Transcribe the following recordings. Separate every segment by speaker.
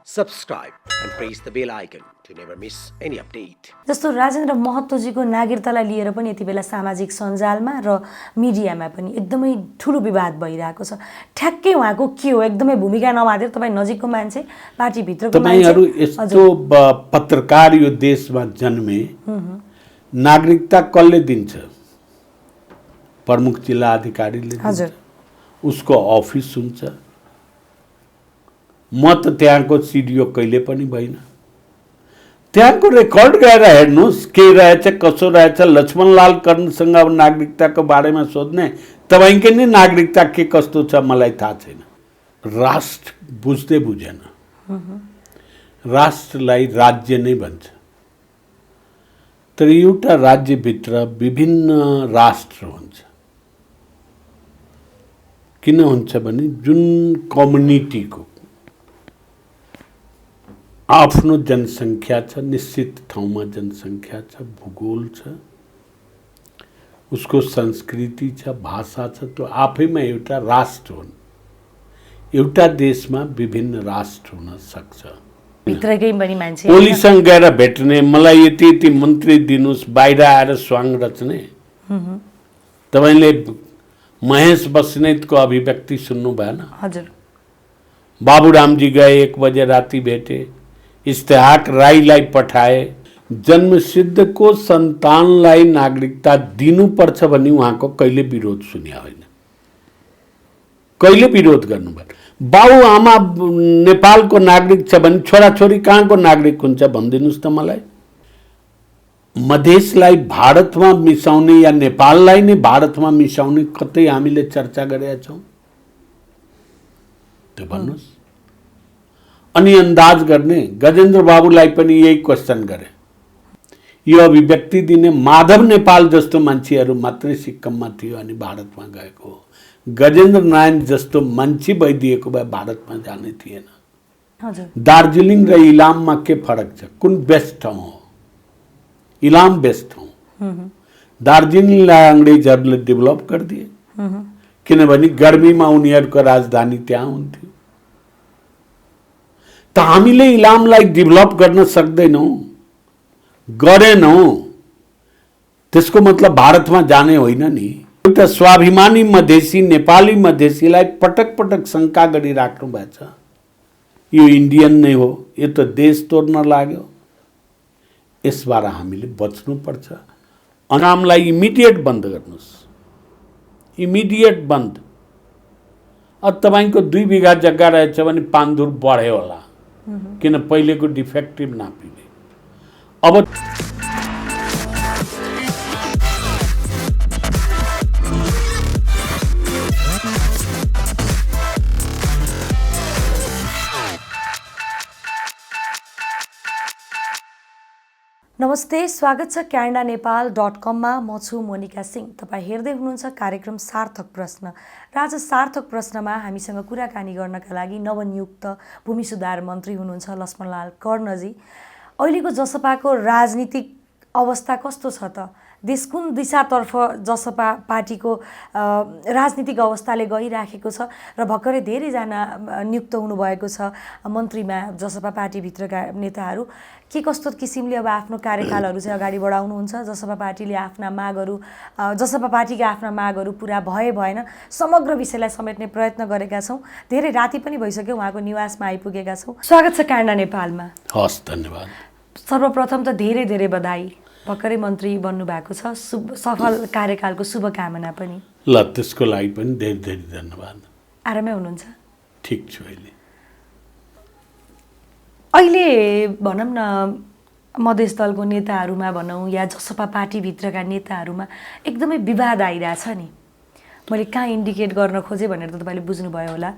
Speaker 1: subscribe and press the bell icon to never miss any update.
Speaker 2: जस्तो राजेन्द्र महतोजीको नागरिकतालाई लिएर पनि यति बेला सामाजिक सञ्जालमा र मिडियामा पनि एकदमै ठुलो विवाद भइरहेको छ। ठ्याक्कै उहाँको के हो, एकदमै भूमिका नमादेर तपाई नजिकको मान्छे, पार्टी भित्रको मान्छे,
Speaker 3: तपाईहरु यस्तो पत्रकार यो देशमा जन्मे, नागरिकता कसले दिन्छ? प्रमुख जिल्ला अधिकारीले दिन्छ। उसको अफिस हुन्छ। म त त्यहाँको सीडीओ कहिले पनि भइन। त्यहाँको रेकर्ड गएर हेर्नुस् के रहेछ कसो रहेछ। लक्ष्मणलाल कर्णसँग अब नागरिकताको बारेमा सोध्ने, तपाईकै नि नागरिकता के कस्तो छ मलाई थाहा छैन। राष्ट्र बुझ्दै बुझेन। राष्ट्रलाई राज्य नै भन्छ। तर एउटा राज्यभित्र विभिन्न राष्ट्र हुन्छ। किन हुन्छ भने जुन कम्युनिटीको आफ्नो जनसङ्ख्या छ, निश्चित ठाउँमा जनसङ्ख्या छ, भूगोल छ, उसको संस्कृति छ, भाषा छ, त्यो आफैमा एउटा राष्ट्र हुन्। एउटा देशमा विभिन्न राष्ट्र हुन सक्छ।
Speaker 2: भित्रकै पनि मान्छे
Speaker 3: पोलिससँग गएर भेट्ने, मलाई यति यति मन्त्री दिनुस्, बाहिर आएर स्वाङ रच्ने। तपाईले महेश बस्नेतको अभिव्यक्ति सुन्नु भएन?
Speaker 2: हजुर।
Speaker 3: बाबुरामजी गए 1 बजे राति भेटे, इस्तेहाक राईलाई पठाए। जन्मसिद्धको सन्तानलाई नागरिकता दिनुपर्छ भन्ने उहाँको कहिले विरोध सुन्या होइन। कहिले विरोध गर्नुभयो? बाउ आमा नेपालको नागरिक छ भने छोराछोरी कहाँको नागरिक हुन्छ भनिदिनुस् त मलाई। मधेसलाई भारतमा मिसाउने या नेपाललाई नै भारतमा मिसाउने कतै हामीले चर्चा गरेका छौं? त्यो भन्नुस्। अनि अन्दाज गर्ने, गजेन्द्र बाबुलाई पनि यही क्वेशन गरे। यो अभिव्यक्ति दिने माधव नेपाल जस्तो मान्छेहरू मात्रै सिक्किममा थियो अनि भारतमा गएको हो। गजेन्द्र नारायण जस्तो मान्छे भइदिएको भए भारतमा जाने थिएन। दार्जिलिङ र इलाममा के फरक छ? कुन बेस्ट ठाउँ हो? इलाम बेस्ट ठाउँ। दार्जिलिङलाई अंग्रेजहरूले डेभलप गरिदिए किनभने गर्मीमा उनीहरूको राजधानी त्यहाँ हुन्थ्यो। त हामीले इलामलाई डेभलप गर्न सक्दैनौं, गरेनौं, त्यसको मतलब भारतमा जाने होइन नि। एउटा स्वाभिमानी मधेसी नेपाली मधेसीलाई पटक पटक शंका गरिराख्नु भएछ। यो इन्डियन नै हो, यो त देश तोड्न लाग्यो। यसबाट हामीले बच्नु पर्छ। अनामलाई इमिडिएट बन्द गर्नुस्। इमिडिएट बन्द। अब तपाईको 2 बिघा जग्गा रहेछ भने पान्दुर बढ्यो होला, किन पहिलेको डिफेक्टिभ नापिले। अब
Speaker 2: नमस्ते, स्वागत छ canadaNepal.com मा। म छु मोनिका सिंह। तपाई हेर्दै हुनुहुन्छ कार्यक्रम सार्थक प्रश्न। र आज सार्थक प्रश्नमा हामीसँग कुराकानी गर्नका लागि नवनियुक्त भूमि सुधार मन्त्री हुनुहुन्छ लक्ष्मणलाल कर्णजी। अहिलेको जसपाको राजनीतिक अवस्था कस्तो छ त? देश कुन दिशातर्फ जसपा पार्टीको राजनीतिक अवस्थाले गइराखेको छ र भर्खरै धेरैजना नियुक्त हुनुभएको छ मन्त्रीमा जसपा पार्टीभित्रका नेताहरू। के कस्तो किसिमले अब आफ्नो कार्यकालहरू चाहिँ अगाडि बढाउनुहुन्छ? जसपा पार्टीले आफ्ना मागहरू, जसपा पार्टीका आफ्ना मागहरू पूरा भए भएन समग्र विषयलाई समेट्ने प्रयत्न गरेका छौं। धेरै राति पनि भइसक्यो, उहाँको निवासमा आइपुगेका छौं। स्वागत छ क्यानाडा नेपालमा।
Speaker 3: हस्, धन्यवाद।
Speaker 2: सर्वप्रथम त धेरै धेरै बधाई, भर्खरै मन्त्री बन्नु भएको छ। सफल कार्यकालको शुभकामना पनि।
Speaker 3: ल, त्यसको लागि पनि धेरै धेरै धन्यवाद।
Speaker 2: आरामै हुनुहुन्छ?
Speaker 3: ठीक छु अहिले।
Speaker 2: अहिले भनौँ न, मधेस दलको नेताहरूमा भनौँ या जसपा पार्टीभित्रका नेताहरूमा एकदमै विवाद आइरहेछ नि। मैले कहाँ इन्डिकेट गर्न खोजेँ भनेर त तपाईँले बुझ्नुभयो होला।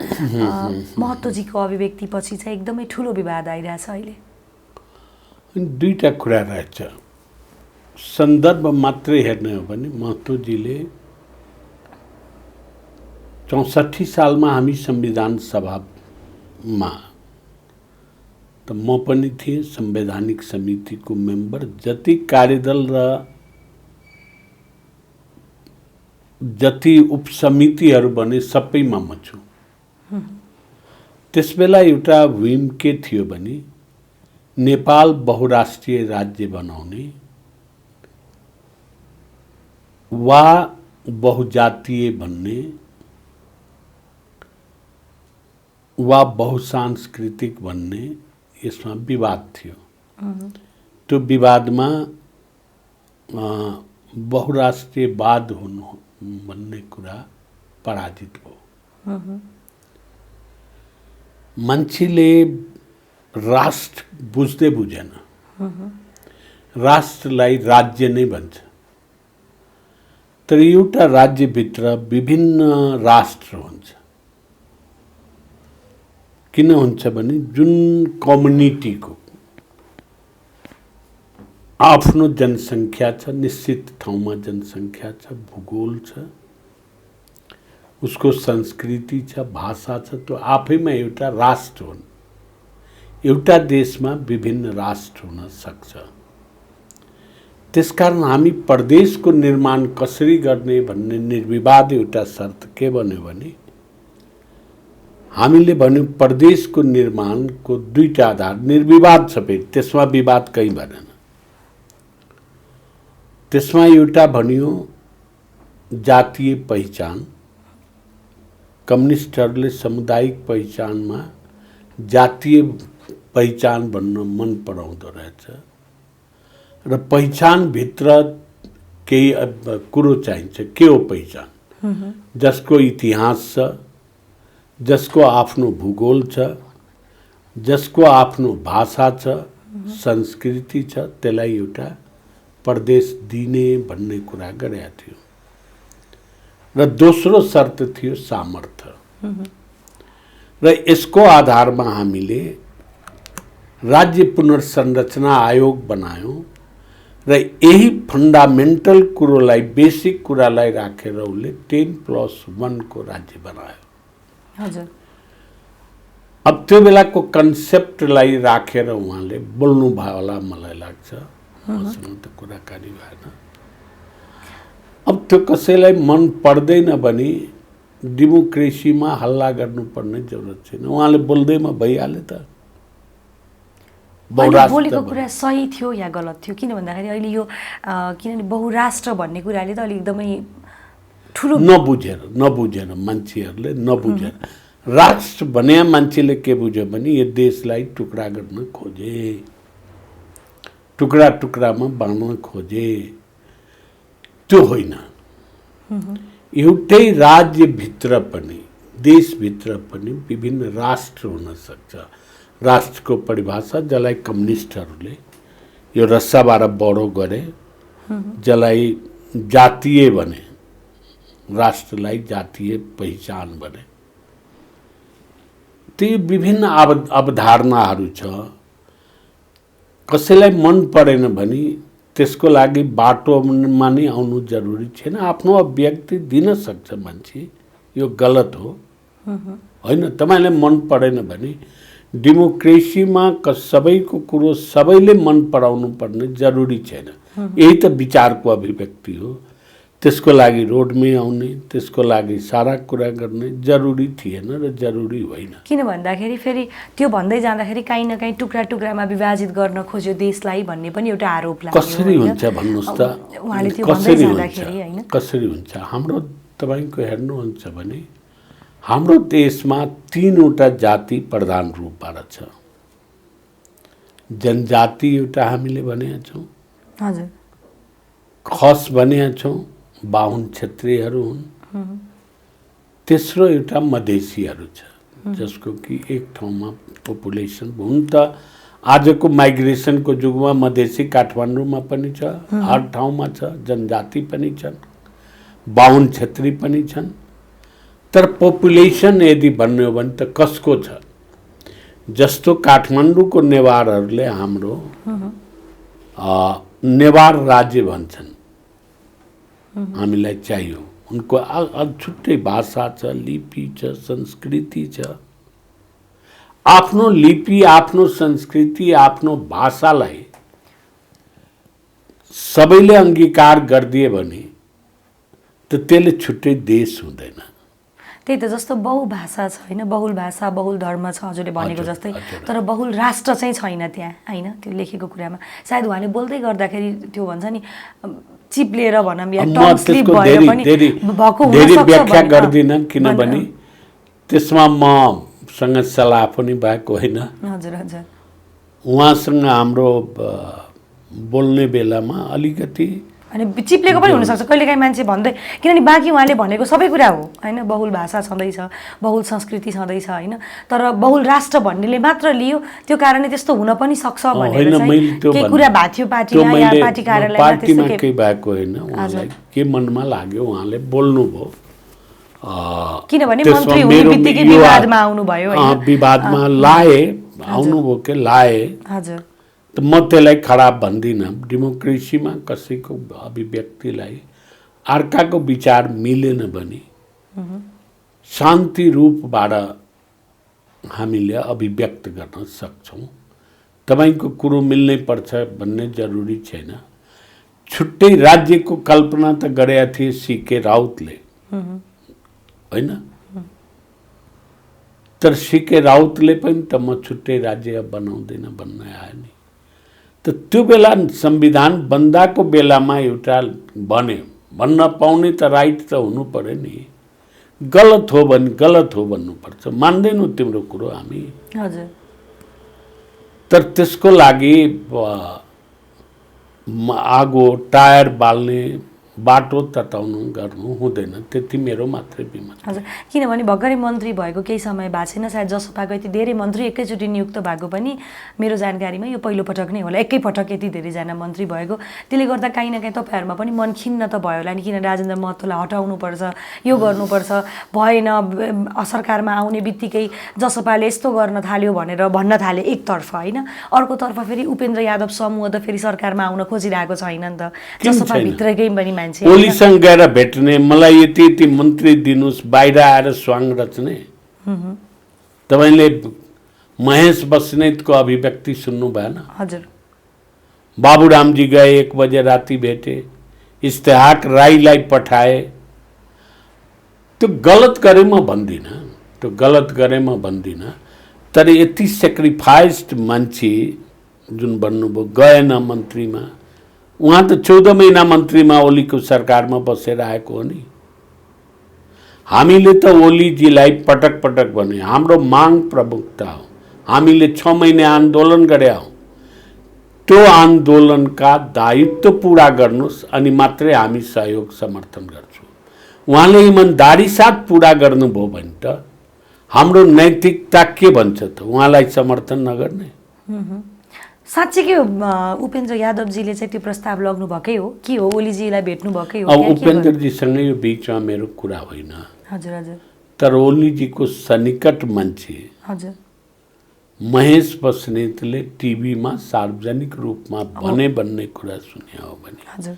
Speaker 2: महतोजीको अभिव्यक्ति पछि चाहिँ एकदमै ठुलो विवाद आइरहेछ अहिले।
Speaker 3: दुईटा कुरा रहेछ। सन्दर्भ मात्रै हेर्ने हो भने महतोजीले 64 सालमा हामी संविधान सभामा, त म पनि थिएँ संवैधानिक समितिको मेम्बर। जति कार्यदल र जति उपसमितिहरू बने सबैमा म छु। त्यसबेला एउटा विम के थियो भने नेपाल बहुराष्ट्रिय राज्य बनाउने वा बहुजातीय भन्ने वा बहुसांस्कृतिक भन्ने यसमा विवाद थियो। त्यो विवादमा बहुराष्ट्रियवाद हुनु भन्ने कुरा पराजित भयो। मान्छेले राष्ट्र बुझ्दै बुझेन, राष्ट्रलाई राज्य नै भन्छ। तर एउटा राज्यभित्र विभिन्न राष्ट्र हुन्छ। किन हुन्छ भने जुन कम्युनिटीको आफ्नो जनसङ्ख्या छ, निश्चित ठाउँमा जनसङ्ख्या छ, भूगोल छ, उसको संस्कृति छ, भाषा छ, त्यो आफैमा एउटा राष्ट्र हुन्। एउटा देशमा विभिन्न राष्ट्र हुन सक्छ। त्यसकारण हामी प्रदेशको निर्माण कसरी गर्ने भन्ने निर्विवाद एउटा शर्त के बन्यो भने हामीले भन्यौं प्रदेशको निर्माणको दुईटा आधार निर्विवाद छ। फेरि त्यसमा विवाद कहीँ भएन। त्यसमा एउटा भन्यो जातीय पहिचान। कम्युनिस्टहरूले सामुदायिक पहिचानमा जातीय पहिचान भन्न मन पराउँदो रहेछ र पहिचानभित्र केही कुरो चाहिन्छ। के हो पहिचान? जसको इतिहास छ, जसको आफ्नो भूगोल छ, जसको आफ्नो भाषा छ, संस्कृति छ, त्यसलाई एउटा प्रदेश दिने भन्ने कुरा गरेका थियो। र दोस्रो शर्त थियो सामर्थ्य। र यसको आधारमा हामीले राज्य पुनर्संरचना आयोग बनायौं र यही फन्डामेन्टल कुरोलाई, बेसिक कुरालाई राखेर उसले 10+1 को राज्य बनायो।
Speaker 2: हजुर।
Speaker 3: अब त्यो बेलाको कन्सेप्टलाई राखेर उहाँले बोल्नु भयो होला मलाई लाग्छ। मसँग त कुराकानी भएन। अब त्यो कसैलाई मन पर्दैन भने डेमोक्रेसीमा हल्ला गर्नुपर्ने जरुरत छैन। उहाँले बोल्दैमा भइहाल्यो त।
Speaker 2: बोलेको कुरा सही थियो या गलत थियो? किन भन्दाखेरि अहिले यो किनभने बहुराष्ट्र भन्ने कुराले त अलि एकदमै ठुलो
Speaker 3: नबुझेर मान्छेहरूले नबुझेर राष्ट्र भने मान्छेले के बुझ्यो भने यो देशलाई टुक्रा गर्न खोजे, टुक्रा टुक्रामा बाँड्न खोजे। त्यो होइन। एउटै राज्यभित्र पनि, देशभित्र पनि विभिन्न राष्ट्र हुन सक्छ। राष्ट्रको परिभाषा जसलाई कम्युनिस्टहरूले यो रस्साबाट बडो गरे, जसलाई जातीय भने, राष्ट्रलाई जातीय पहिचान भने, ती विभिन्न अवधारणाहरू छ। कसैलाई मन परेन भने त्यसको लागि बाटोमा नै आउनु जरुरी छैन। आफ्नो अभिव्यक्ति दिन सक्छ मान्छे। यो गलत हो होइन। तपाईलाई मन परेन भने डेमोक्रेसीमा सबैको कुरो सबैले मन पराउनु पर्ने जरुरी छैन। यही त विचारको अभिव्यक्ति हो। त्यसको लागि रोडमै आउने, त्यसको लागि सारा कुरा गर्ने जरुरी थिएन र जरुरी होइन।
Speaker 2: किन भन्दाखेरि फेरि त्यो भन्दै जाँदाखेरि काहीँ न काहीँ टुक्रा टुक्रामा विभाजित गर्न खोज्यो देशलाई भन्ने पनि एउटा आरोप लाग्यो।
Speaker 3: कसरी हुन्छ भन्नुहोस् त?
Speaker 2: उहाँले त्यो भन्दै जाँदाखेरि हैन?
Speaker 3: कसरी हुन्छ? हाम्रो तपाईको हेर्नुहुन्छ भने हाम्रो देशमा 3वटा जाति प्रधान रूपबाट छ। जनजाति एउटा हामीले भनेका छौँ।
Speaker 2: हजुर।
Speaker 3: खस भनेका छौँ, बाहुन क्षेत्रीहरू हुन्। तेस्रो एउटा मधेसीहरू छ, जसको कि एक ठाउँमा पपुलेसन हुन त आजको माइग्रेसनको युगमा मधेसी काठमाडौँमा पनि छ, हर ठाउँमा छ। जनजाति पनि छन्, बाहुन क्षेत्री पनि छन्। तर पपुलेसन यदि भन्ने हो भने त कसको छ? जस्तो काठमाडौँको नेवारहरूले हाम्रो नेवार राज्य भन्छन्, हामीलाई चाहियो। उनको छुट्टै भाषा छ, लिपि छ, संस्कृति छ। आफ्नो लिपि, आफ्नो संस्कृति, आफ्नो भाषालाई सबैले अंगीकार गरिदिए भने त त्यसले छुट्टै देश हुँदैन।
Speaker 2: त्यही त जस्तो बहुभाषा छ होइन, बहुल भाषा बहुल धर्म छ हजुरले भनेको
Speaker 3: हजुर,
Speaker 2: जस्तै,
Speaker 3: हजुर।
Speaker 2: तर बहुल राष्ट्र चाहिँ छैन त्यहाँ होइन त्यो लेखेको कुरामा। सायद उहाँले बोल्दै गर्दाखेरि त्यो भन्छ नि चिप्लिएर भनौँ या
Speaker 3: म
Speaker 2: टङ स्लिप
Speaker 3: त्यसको
Speaker 2: भएर पनि भएको
Speaker 3: धेरै
Speaker 2: हुनसक्छ
Speaker 3: व्याख्या
Speaker 2: भने-
Speaker 3: गर्दिनँ, किनभने त्यसमा मसँग सल्लाह पनि भएको होइन।
Speaker 2: हजुर हजुर
Speaker 3: उहाँसँग हाम्रो बोल्ने बेलामा अलिकति
Speaker 2: अनि चिप्लेको पनि हुनसक्छ कहिलेकाहीँ मान्छे भन्दै, किनभने बाँकी उहाँले भनेको सबै कुरा हो होइन, बहुल भाषा छँदैछ, बहुल संस्कृति छँदैछ होइन, तर बहुल राष्ट्र भन्नेले मात्र लियो त्यो कारणले त्यस्तो हुन पनि सक्छ भनेर
Speaker 3: होइन,
Speaker 2: चाहिँ
Speaker 3: मैले त्यो
Speaker 2: केही
Speaker 3: भने-
Speaker 2: कुरा भएको थियो पार्टीमा या पार्टी कार्यालयमा
Speaker 3: पार्टीमा
Speaker 2: त्यस्तो
Speaker 3: केही भएको होइन। उहाँलाई के मनमा लाग्यो उहाँले बोल्नुभयो।
Speaker 2: किनभने
Speaker 3: त्यसमा
Speaker 2: मन्त्री हुने
Speaker 3: मेरो
Speaker 2: बित्तिकै
Speaker 3: यो
Speaker 2: विवादमा आउनुभयो होइन?
Speaker 3: विवादमा लाए, आउनुभयो के लाए,
Speaker 2: हजुर
Speaker 3: त म त्यसलाई खराब भन्दिनँ। डेमोक्रेसीमा कसैको अभिव्यक्तिलाई अर्काको विचार मिलेन भने शान्ति रूपबाट हामीले अभिव्यक्त गर्न सक्छौँ। तपाईँको कुरो मिल्नै पर्छ भन्ने जरुरी छैन। छुट्टै राज्यको कल्पना त गरेका थिए सीके राउतले होइन, तर सीके राउतले पनि त म छुट्टै राज्य बनाउँदैन भन्न आयो नि। त त्यो बेला संविधान बन्दाको बेलामा एउटा भन्न पाउने त राइट त हुनु पर्यो नि। गलत हो भने गलत हो भन्नुपर्छ, मान्दैनौँ तिम्रो कुरो हामी।
Speaker 2: हजुर
Speaker 3: तर त्यसको लागि आगो टायर बाल्ने बाटो तताउनु गर्नु हुँदैन, त्यति मेरो मात्रै विमत।
Speaker 2: हजुर किनभने भर्खरै मन्त्री भएको केही समय भएको छैन, सायद जसपाको यति धेरै मन्त्री एकैचोटि नियुक्त भएको पनि मेरो जानकारीमा यो पहिलोपटक नै होला, एकैपटक यति धेरैजना मन्त्री भएको। त्यसले गर्दा काहीँ न काहीँ तपाईँहरूमा पनि मन खिन्न त भयो होला नि, किन राजेन्द्र महतोलाई हटाउनुपर्छ, यो गर्नुपर्छ, भएन सरकारमा आउने बित्तिकै जसपाले यस्तो गर्न थाल्यो भनेर भन्न थाले एकतर्फ होइन, अर्कोतर्फ फेरि उपेन्द्र यादव समूह त फेरि सरकारमा आउन खोजिरहेको छैन नि त, जसपाभित्रकै पनि मान्छे
Speaker 3: ओलीसँग गएर भेट्ने, मलाई यति यति मन्त्री दिनुहोस्, बाहिर आएर स्वाङ रच्ने। तपाईँले महेश बस्नेतको अभिव्यक्ति सुन्नु भएन?
Speaker 2: हजुर
Speaker 3: बाबुरामजी गए 1 बजे राति भेटे, इस्तेहाक राईलाई पठाए। त्यो गलत गरे म भन्दिनँ, त्यो गलत गरे म भन्दिनँ, तर यति सेक्रिफाइस्ड मान्छे जुन भन्नुभयो गएन मन्त्रीमा। उहाँ त 14 महिना मन्त्रीमा ओलीको सरकारमा बसेर आएको हो नि। हामीले त ओलीजीलाई पटक पटक भने हाम्रो माग प्रमुखता हो, हामीले 6 महिने आन्दोलन गरे हौँ, त्यो आन्दोलनका दायित्व पूरा गर्नुहोस् अनि मात्रै हामी सहयोग समर्थन गर्छौँ। उहाँले इमान्दारी साथ पूरा गर्नुभयो भने त हाम्रो नैतिकता के भन्छ त उहाँलाई समर्थन नगर्ने?
Speaker 2: साँच्चीकै उपेन्द्र यादवजीले चाहिँ त्यो प्रस्ताव लग्नु भएकै हो कि हो, ओलीजीलाई भेट्नु भएकै हो?
Speaker 3: अब उपेन्द्रजीसँग यो बिचमा मेरो कुरा होइन,
Speaker 2: हजुर हजुर
Speaker 3: तर ओलीजीको सन्निकट मान्छे
Speaker 2: हजुर
Speaker 3: महेश बस्नेतले टिभीमा सार्वजनिक रूपमा भने भन्ने कुरा सुने हो भने
Speaker 2: हजुर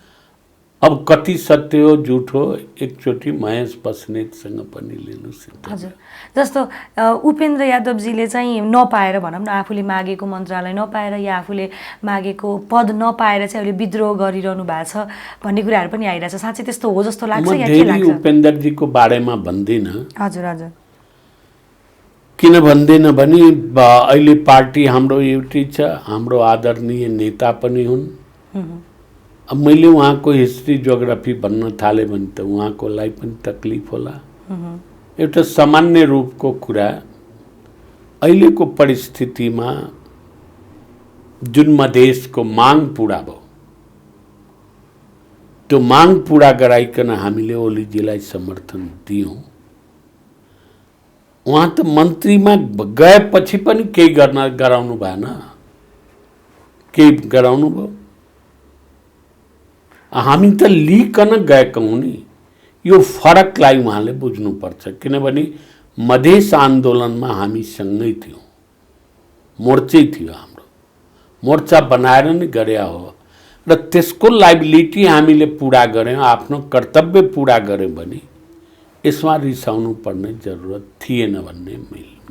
Speaker 3: अब कति सत्य हो झुट हो एकचोटि महेश बस्नेतसँग पनि लिनुहोस्।
Speaker 2: हजुर जस्तो उपेन्द्र यादवजीले चाहिँ नपाएर भनौँ न आफूले मागेको मन्त्रालय नपाएर या आफूले मागेको पद नपाएर चाहिँ अहिले विद्रोह गरिरहनु भएको छ भन्ने कुराहरू पनि आइरहेछ, साँच्चै त्यस्तो हो जस्तो लाग्छ या के लाग्छ?
Speaker 3: उपेन्द्रजीको बारेमा भन्दिनँ।
Speaker 2: हजुर हजुर
Speaker 3: किन भन्दैन भने अहिले पार्टी हाम्रो एउटै छ, हाम्रो आदरणीय नेता पनि हुन्। अब मैले उहाँको हिस्ट्री जियोग्राफी भन्न थालेँ भने त उहाँको लागि पनि तकलिफ होला। एउटा सामान्य रूपको कुरा, अहिलेको परिस्थितिमा जुन मधेसको माग पूरा भयो त्यो माग पूरा गराइकन हामीले ओलीजीलाई समर्थन दियौँ। उहाँ त मन्त्रीमा गएपछि पनि केही गराउनु भएन, केही गराउनु भयो? हामी त लिकन गएका हौँ नि। यो फरकलाई उहाँले बुझ्नुपर्छ, किनभने मधेस आन्दोलनमा हामी सँगै थियौँ, मोर्चै थियो हाम्रो, मोर्चा बनाएर नै गरे हो र त्यसको लाइबिलिटी हामीले पुरा गऱ्यौँ, आफ्नो कर्तव्य पुरा गऱ्यौँ भने यसमा रिसाउनु पर्ने जरुरत थिएन भन्ने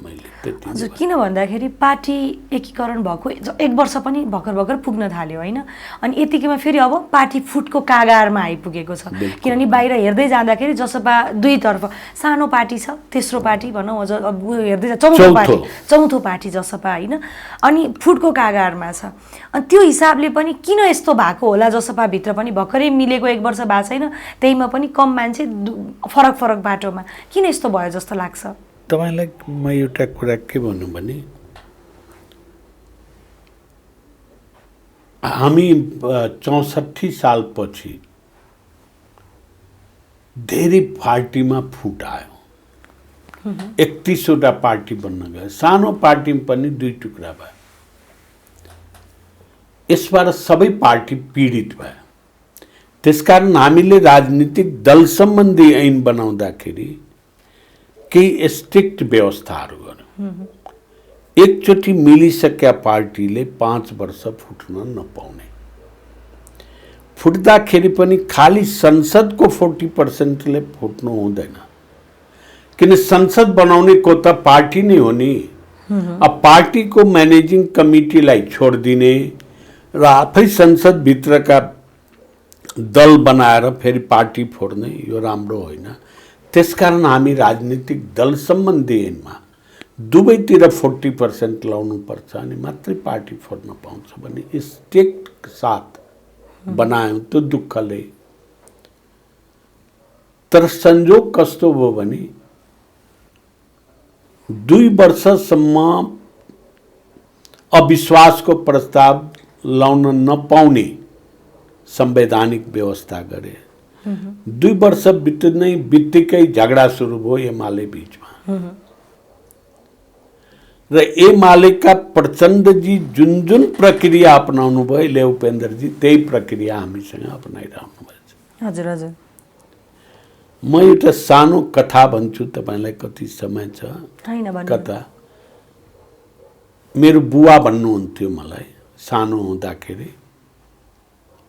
Speaker 3: मैले त्यति।
Speaker 2: हजुर, किन भन्दाखेरि पार्टी एकीकरण भएको 1 वर्ष पनि भर्खर पुग्न थाल्यो होइन, अनि यतिकैमा फेरि अब पार्टी फुटको कागारमा आइपुगेको छ। किनभने बाहिर हेर्दै जाँदाखेरि जसपा दुईतर्फ सानो पार्टी छ, तेस्रो पार्टी भनौँ, अब हेर्दै चौथो पार्टी जसपा होइन, अनि फुटको कागारमा छ। अनि त्यो हिसाबले पनि किन यस्तो भएको होला, जसपाभित्र पनि भर्खरै मिलेको 1 वर्ष भएको छैन, त्यहीमा पनि कम मान्छे, फरक बाटोमा, किन यस्तो भयो जस्तो लाग्छ
Speaker 3: तपाईलाई? म एउटा कुरा के भन्नु भने, हामी 64 सालपछि धेरै पार्टीमा फुट आयो, 31वटा पार्टी बन्न गयो, सानो पार्टी पनि 2 टुक्रा भयो। यसबाट सबै पार्टी पीडित भयो। त्यसकारण हामीले राजनीतिक दल सम्बन्धी ऐन बनाउँदाखेरि केही स्ट्रिक्ट व्यवस्थाहरू गर्यो। एकचोटि मिलिसकेका पार्टीले 5 वर्ष फुट्न नपाउने, फुट्दाखेरि पनि खाली संसदको 40%ले फुट्नु हुँदैन, किन संसद बनाउने को त पार्टी नै हो नि। अब पार्टीको म्यानेजिङ कमिटीलाई छोडिदिने र आफै संसदभित्रका दल बनाएर फेरि पार्टी फोड्ने, यो राम्रो होइन। त्यसकारण हामी राजनीतिक दल सम्बन्धी ऐनमा दुवैतिर 40% लाउनुपर्छ अनि मात्रै पार्टी फोड्न पाउँछ भने स्ट्रिक्ट साथ बनायौँ। त्यो दुःखले, तर संयोग कस्तो भयो भने 2 वर्षसम्म अविश्वासको प्रस्ताव लाउन नपाउने संवैधानिक व्यवस्था गरे। 2 वर्ष बित्तिकै झगडा सुरु भयो एमाले बीचमा, र एमालेका प्रचण्डजी जुन प्रक्रिया अपनाउनु भयो, ले उपेन्द्रजी त्यही प्रक्रिया हामीसँग अपनाइरहनु भएको छ।
Speaker 2: हजुर,
Speaker 3: म एउटा सानो कथा भन्छु तपाईलाई, कति समय छ? कथा। मेरो बुवा भन्नुहुन्थ्यो मलाई सानो हुँदाखेरि।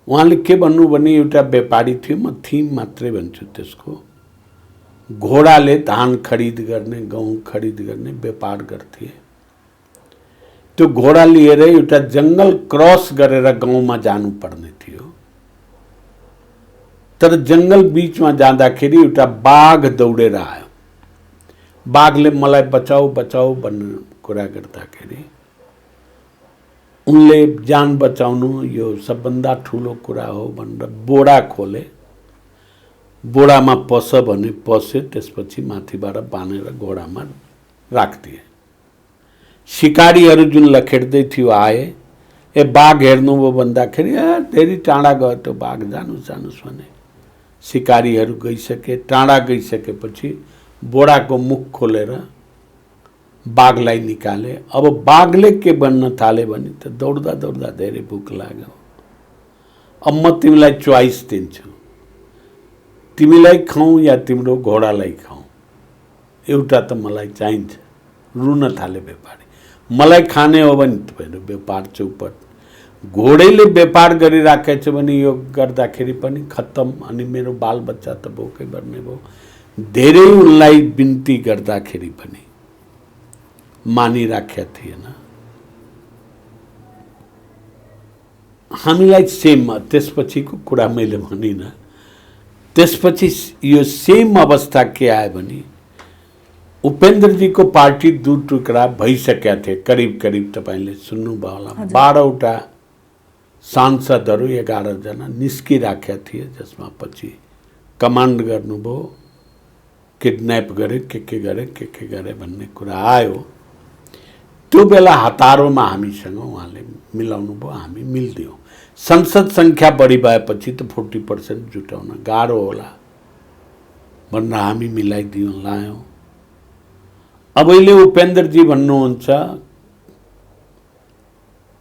Speaker 3: उहाँले के भन्नु भने, एउटा व्यापारी थियो, म थिम मात्रै भन्छु त्यसको, घोडाले धान खरिद गर्ने, गहुँ खरिद गर्ने व्यापार गर्थे। त्यो घोडा लिएर एउटा जंगल क्रस गरेर गाउँमा जानुपर्ने थियो, तर जंगल बीचमा जाँदाखेरि एउटा बाघ दौडेर आयो। बाघले मलाई बचाऊ भन्ने कुरा गर्दाखेरि उनले जान बचाउनु यो सबभन्दा ठुलो कुरा हो भनेर बोडा खोले, बोडामा पस भने पस्यो, त्यसपछि माथिबाट बानेर घोडामा राखिदिए। शिकारीहरू जुन लखेट्दै थियो आए, ए बाघ हेर्नुभयो भन्दाखेरि धेरै टाढा गयो त्यो बाघ, जानुस् भने। शिकारीहरू गइसके, टाढा गइसकेपछि बोडाको मुख खोलेर बाघलाई निकाले। अब बाघले के बन्न थाले भने त दौड्दा धेरै भुक लाग्यो। अब म तिमीलाई चोइस दिन्छु, तिमीलाई खाऊ या तिम्रो घोडालाई खाऊ, एउटा त मलाई चाहिन्छ। रुन थाले व्यापारी, मलाई खाने हो भने तपाईहरु व्यापार चौपट। घोडेले व्यापार गरिराखेछ भने यो गर्दाखेरि पनि खत्तम, अनि मेरो बालबच्चा त भोकै मर्ने भयो। धेरै उनलाई बिन्ती गर्दाखेरि पनि मानिराखेका थिएन। हामीलाई सेम, त्यसपछिको कुरा मैले भनिन। त्यसपछि यो सेम अवस्था के आयो भने उपेन्द्रजीको पार्टी 2 टुक्रा भइसकेका थिए, करिब तपाईले सुन्नुभयो होला। 12वटा सांसदहरू 11 जना निस्किराखेका थिए, जसमा पछि कमान्ड गर्नुभयो, किडन्याप गरे, के गरे भन्ने कुरा आयो। त्यो बेला हतारोमा हामीसँग उहाँले मिलाउनु भयो, हामी मिल्दियौँ। संसद संख्या बढी भएपछि त 40% जुटाउन गाह्रो होला भनेर हामी मिलाइदियौँ, लायौँ। अब अहिले उपेन्द्रजी भन्नुहुन्छ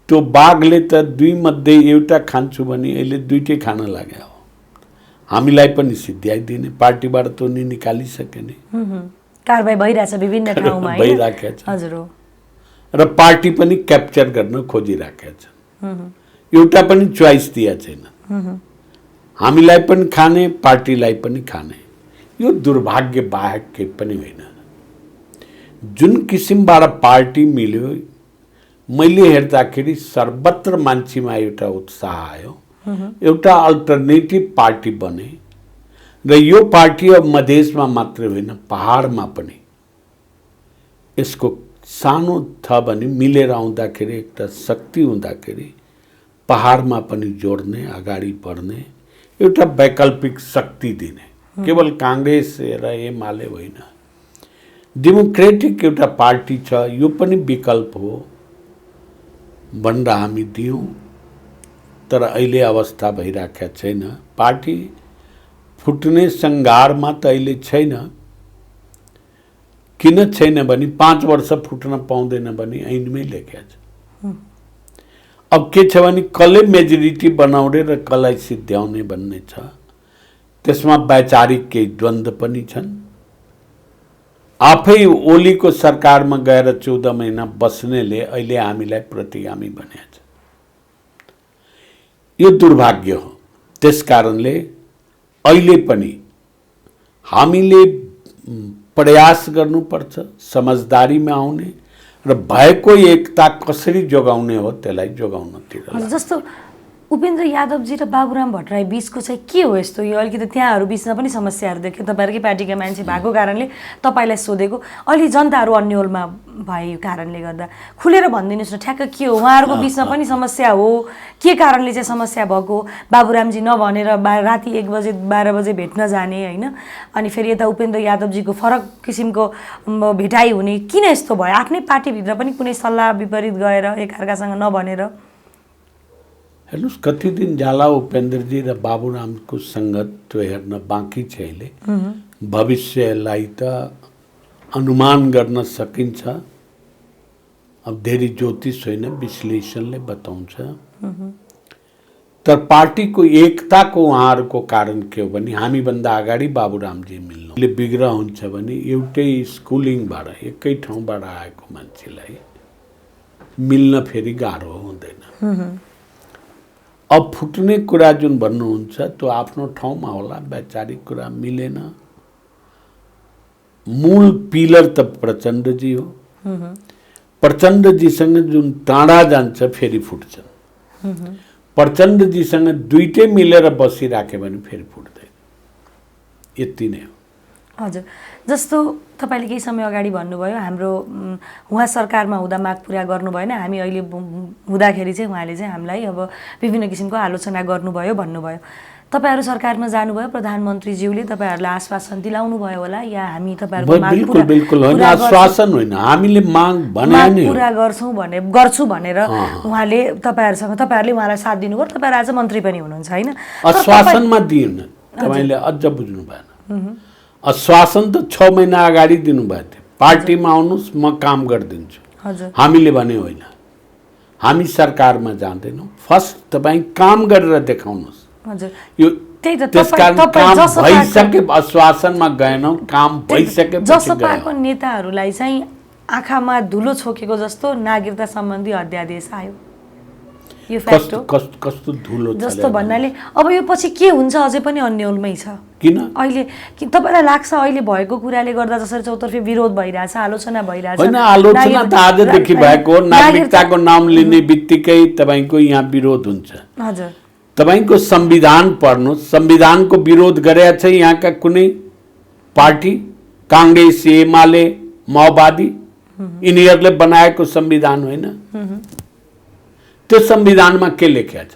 Speaker 3: त्यो बाघले त 2 मध्ये एउटा खान्छु भने अहिले 2टै खान लाग्यो। हामीलाई पनि सिद्ध्याइदिने, पार्टीबाट त नि निकालिसके नि,
Speaker 2: कारबाही भइरहेछ विभिन्न ठाउँमा
Speaker 3: भइराखेछ।
Speaker 2: हजुर,
Speaker 3: र पार्टी पनि क्याप्चर गर्न खोजिराखेछ। एउटा पनि चोइस दिया छैन, हामीलाई पनि खाने, पार्टीलाई पनि खाने। यो दुर्भाग्य बाहेक केही पनि होइन। जुन किसिमबाट पार्टी मिल्यो मैले हेर्दाखेरि सर्वत्र मान्छेमा एउटा उत्साह आयो, एउटा अल्टरनेटिभ पार्टी बने र यो पार्टी अब मधेसमा मात्रै होइन पहाडमा पनि यसको सानो छ भने मिलेर आउँदाखेरि एउटा शक्ति हुँदाखेरि पहाडमा पनि जोड्ने, अगाडि बढ्ने एउटा वैकल्पिक शक्ति दिने, केवल कांग्रेस र एमाले होइन, डेमोक्रेटिक एउटा पार्टी छ, यो पनि विकल्प हो भनेर हामी दियौँ। तर अहिले अवस्था भइराखेको छैन, पार्टी फुट्ने सङ्घारमा त अहिले छैन। किन छैन भने 5 वर्ष फुट्न पाउँदैन भने ऐनमै लेखेको छ। अब के छ भने कसले मेजोरिटी बनाउने र कसलाई सिद्ध्याउने भन्ने छ, त्यसमा वैचारिक केही द्वन्द्व पनि छन्। आफै ओलीको सरकारमा गएर 14 महिना बस्नेले अहिले हामीलाई प्रतिगामी बनाएको छ। यो दुर्भाग्य हो। त्यसकारणले अहिले पनि हामीले प्रयास गर्नुपर्छ समझदारीमा आउने र भएको एकता कसरी जोगाउने हो त्यसलाई जोगाउनतिर।
Speaker 2: जस्तो उपेन्द्र यादवजी र बाबुराम भट्टराई बीचको चाहिँ के हो यस्तो? यो अलिकति त्यहाँहरू बीचमा पनि समस्याहरू देख्यो, तपाईँहरूकै पार्टीका मान्छे भएको कारणले तपाईँलाई सोधेको। अहिले जनताहरू अन्यलमा भए कारणले गर्दा खुलेर भनिदिनुहोस् न, ठ्याक्क के हो उहाँहरूको बीचमा पनि समस्या हो? के कारणले चाहिँ समस्या भएको? बाबुरामजी नभनेर राति 1 बजे 12 बजे भेट्न जाने होइन, अनि फेरि यता उपेन्द्र यादवजीको फरक किसिमको भेटाइ हुने, किन यस्तो भयो? आफ्नै पार्टीभित्र पनि कुनै सल्लाह विपरीत गएर एकअर्कासँग नभनेर?
Speaker 3: हेर्नुहोस्, कति दिन जाला उपेन्द्रजी र बाबुरामको सङ्गत हेर्न बाँकी छ। अहिले भविष्यलाई त अनुमान गर्न सकिन्छ, अब धेरै ज्योतिष होइन विश्लेषणले बताउँछ। तर पार्टीको एकताको उहाँहरूको कारण के हो भने हामीभन्दा अगाडि बाबुरामजी मिल्नुले बिग्र हुन्छ भने एउटै स्कुलिङबाट एकै ठाउँबाट आएको मान्छेलाई मिल्न फेरि गाह्रो हुँदैन। अब फुट्ने कुरा जुन भन्नुहुन्छ त्यो आफ्नो ठाउँमा होला, वैचारिक कुरा मिलेन। मूल पिलर त प्रचण्डजी हो। प्रचण्डजीसँग जुन टाढा जान्छ फेरि फुट्छन्। प्रचण्डजीसँग दुईटै मिलेर बसिराख्यो भने फेरि फुट्दैन। यति नै हो।
Speaker 2: हजुर, जस्तो तपाईँले केही समय अगाडि भन्नुभयो हाम्रो उहाँ सरकारमा हुँदा माग पुरा गर्नु भएन, हामी अहिले हुँदाखेरि चाहिँ उहाँले चाहिँ हामीलाई अब विभिन्न किसिमको आलोचना गर्नुभयो भन्नुभयो। तपाईँहरू सरकारमा जानुभयो, प्रधानमन्त्रीज्यूले तपाईँहरूलाई आश्वासन दिलाउनु भयो होला या हामी तपाईँहरूको माग
Speaker 3: बिल्कुल होइन, आश्वासन होइन, हामीले माग भने
Speaker 2: पुरा गर्छु भनेर उहाँले तपाईँहरूले उहाँलाई साथ दिनुभयो। तपाईँहरू आज मन्त्री पनि हुनुहुन्छ होइन?
Speaker 3: आश्वासनमा दिएन, तपाईँले अझ बुझ्नु भएन। आश्वासन त 6 महिना अगाडि दिनुभएको थियो, पार्टीमा आउनुहोस् म काम गरिदिन्छु। हामीले भने होइन, हामी सरकारमा जाँदैनौँ, फर्स्ट तपाईँ काम गरेर देखाउनुहोस्। यो त्यसकारण काम भइसके आश्वासनमा गएनौँ, काम भइसके
Speaker 2: जसपाको नेताहरूलाई चाहिँ आँखामा धुलो छोकेको जस्तो नागरिकता सम्बन्धी अध्यादेश आयो। यो फ्याक्ट हो।
Speaker 3: कस्तो धुलो
Speaker 2: जस्तो भन्नाले अब यो पछि के हुन्छ अझै पनि अन्यलमै छ।
Speaker 3: किन
Speaker 2: अहिले तपाईँलाई लाग्छ अहिले भएको कुराले गर्दा जसरी चौतर्फी विरोध भइरहेछ, आलोचना भइरहेछ?
Speaker 3: होइन, आलोचना त आजदेखि भएको हो। नागरिकताको नाम लिने बित्तिकै तपाईँको यहाँ विरोध हुन्छ।
Speaker 2: हजुर,
Speaker 3: तपाईँको संविधान पढ्नुहोस्, संविधानको विरोध गरेका छ यहाँका कुनै पार्टी? कांग्रेस, एमाले, माओवादी, यिनीहरूले बनाएको संविधान होइन। त्यो संविधानमा के लेखेको छ?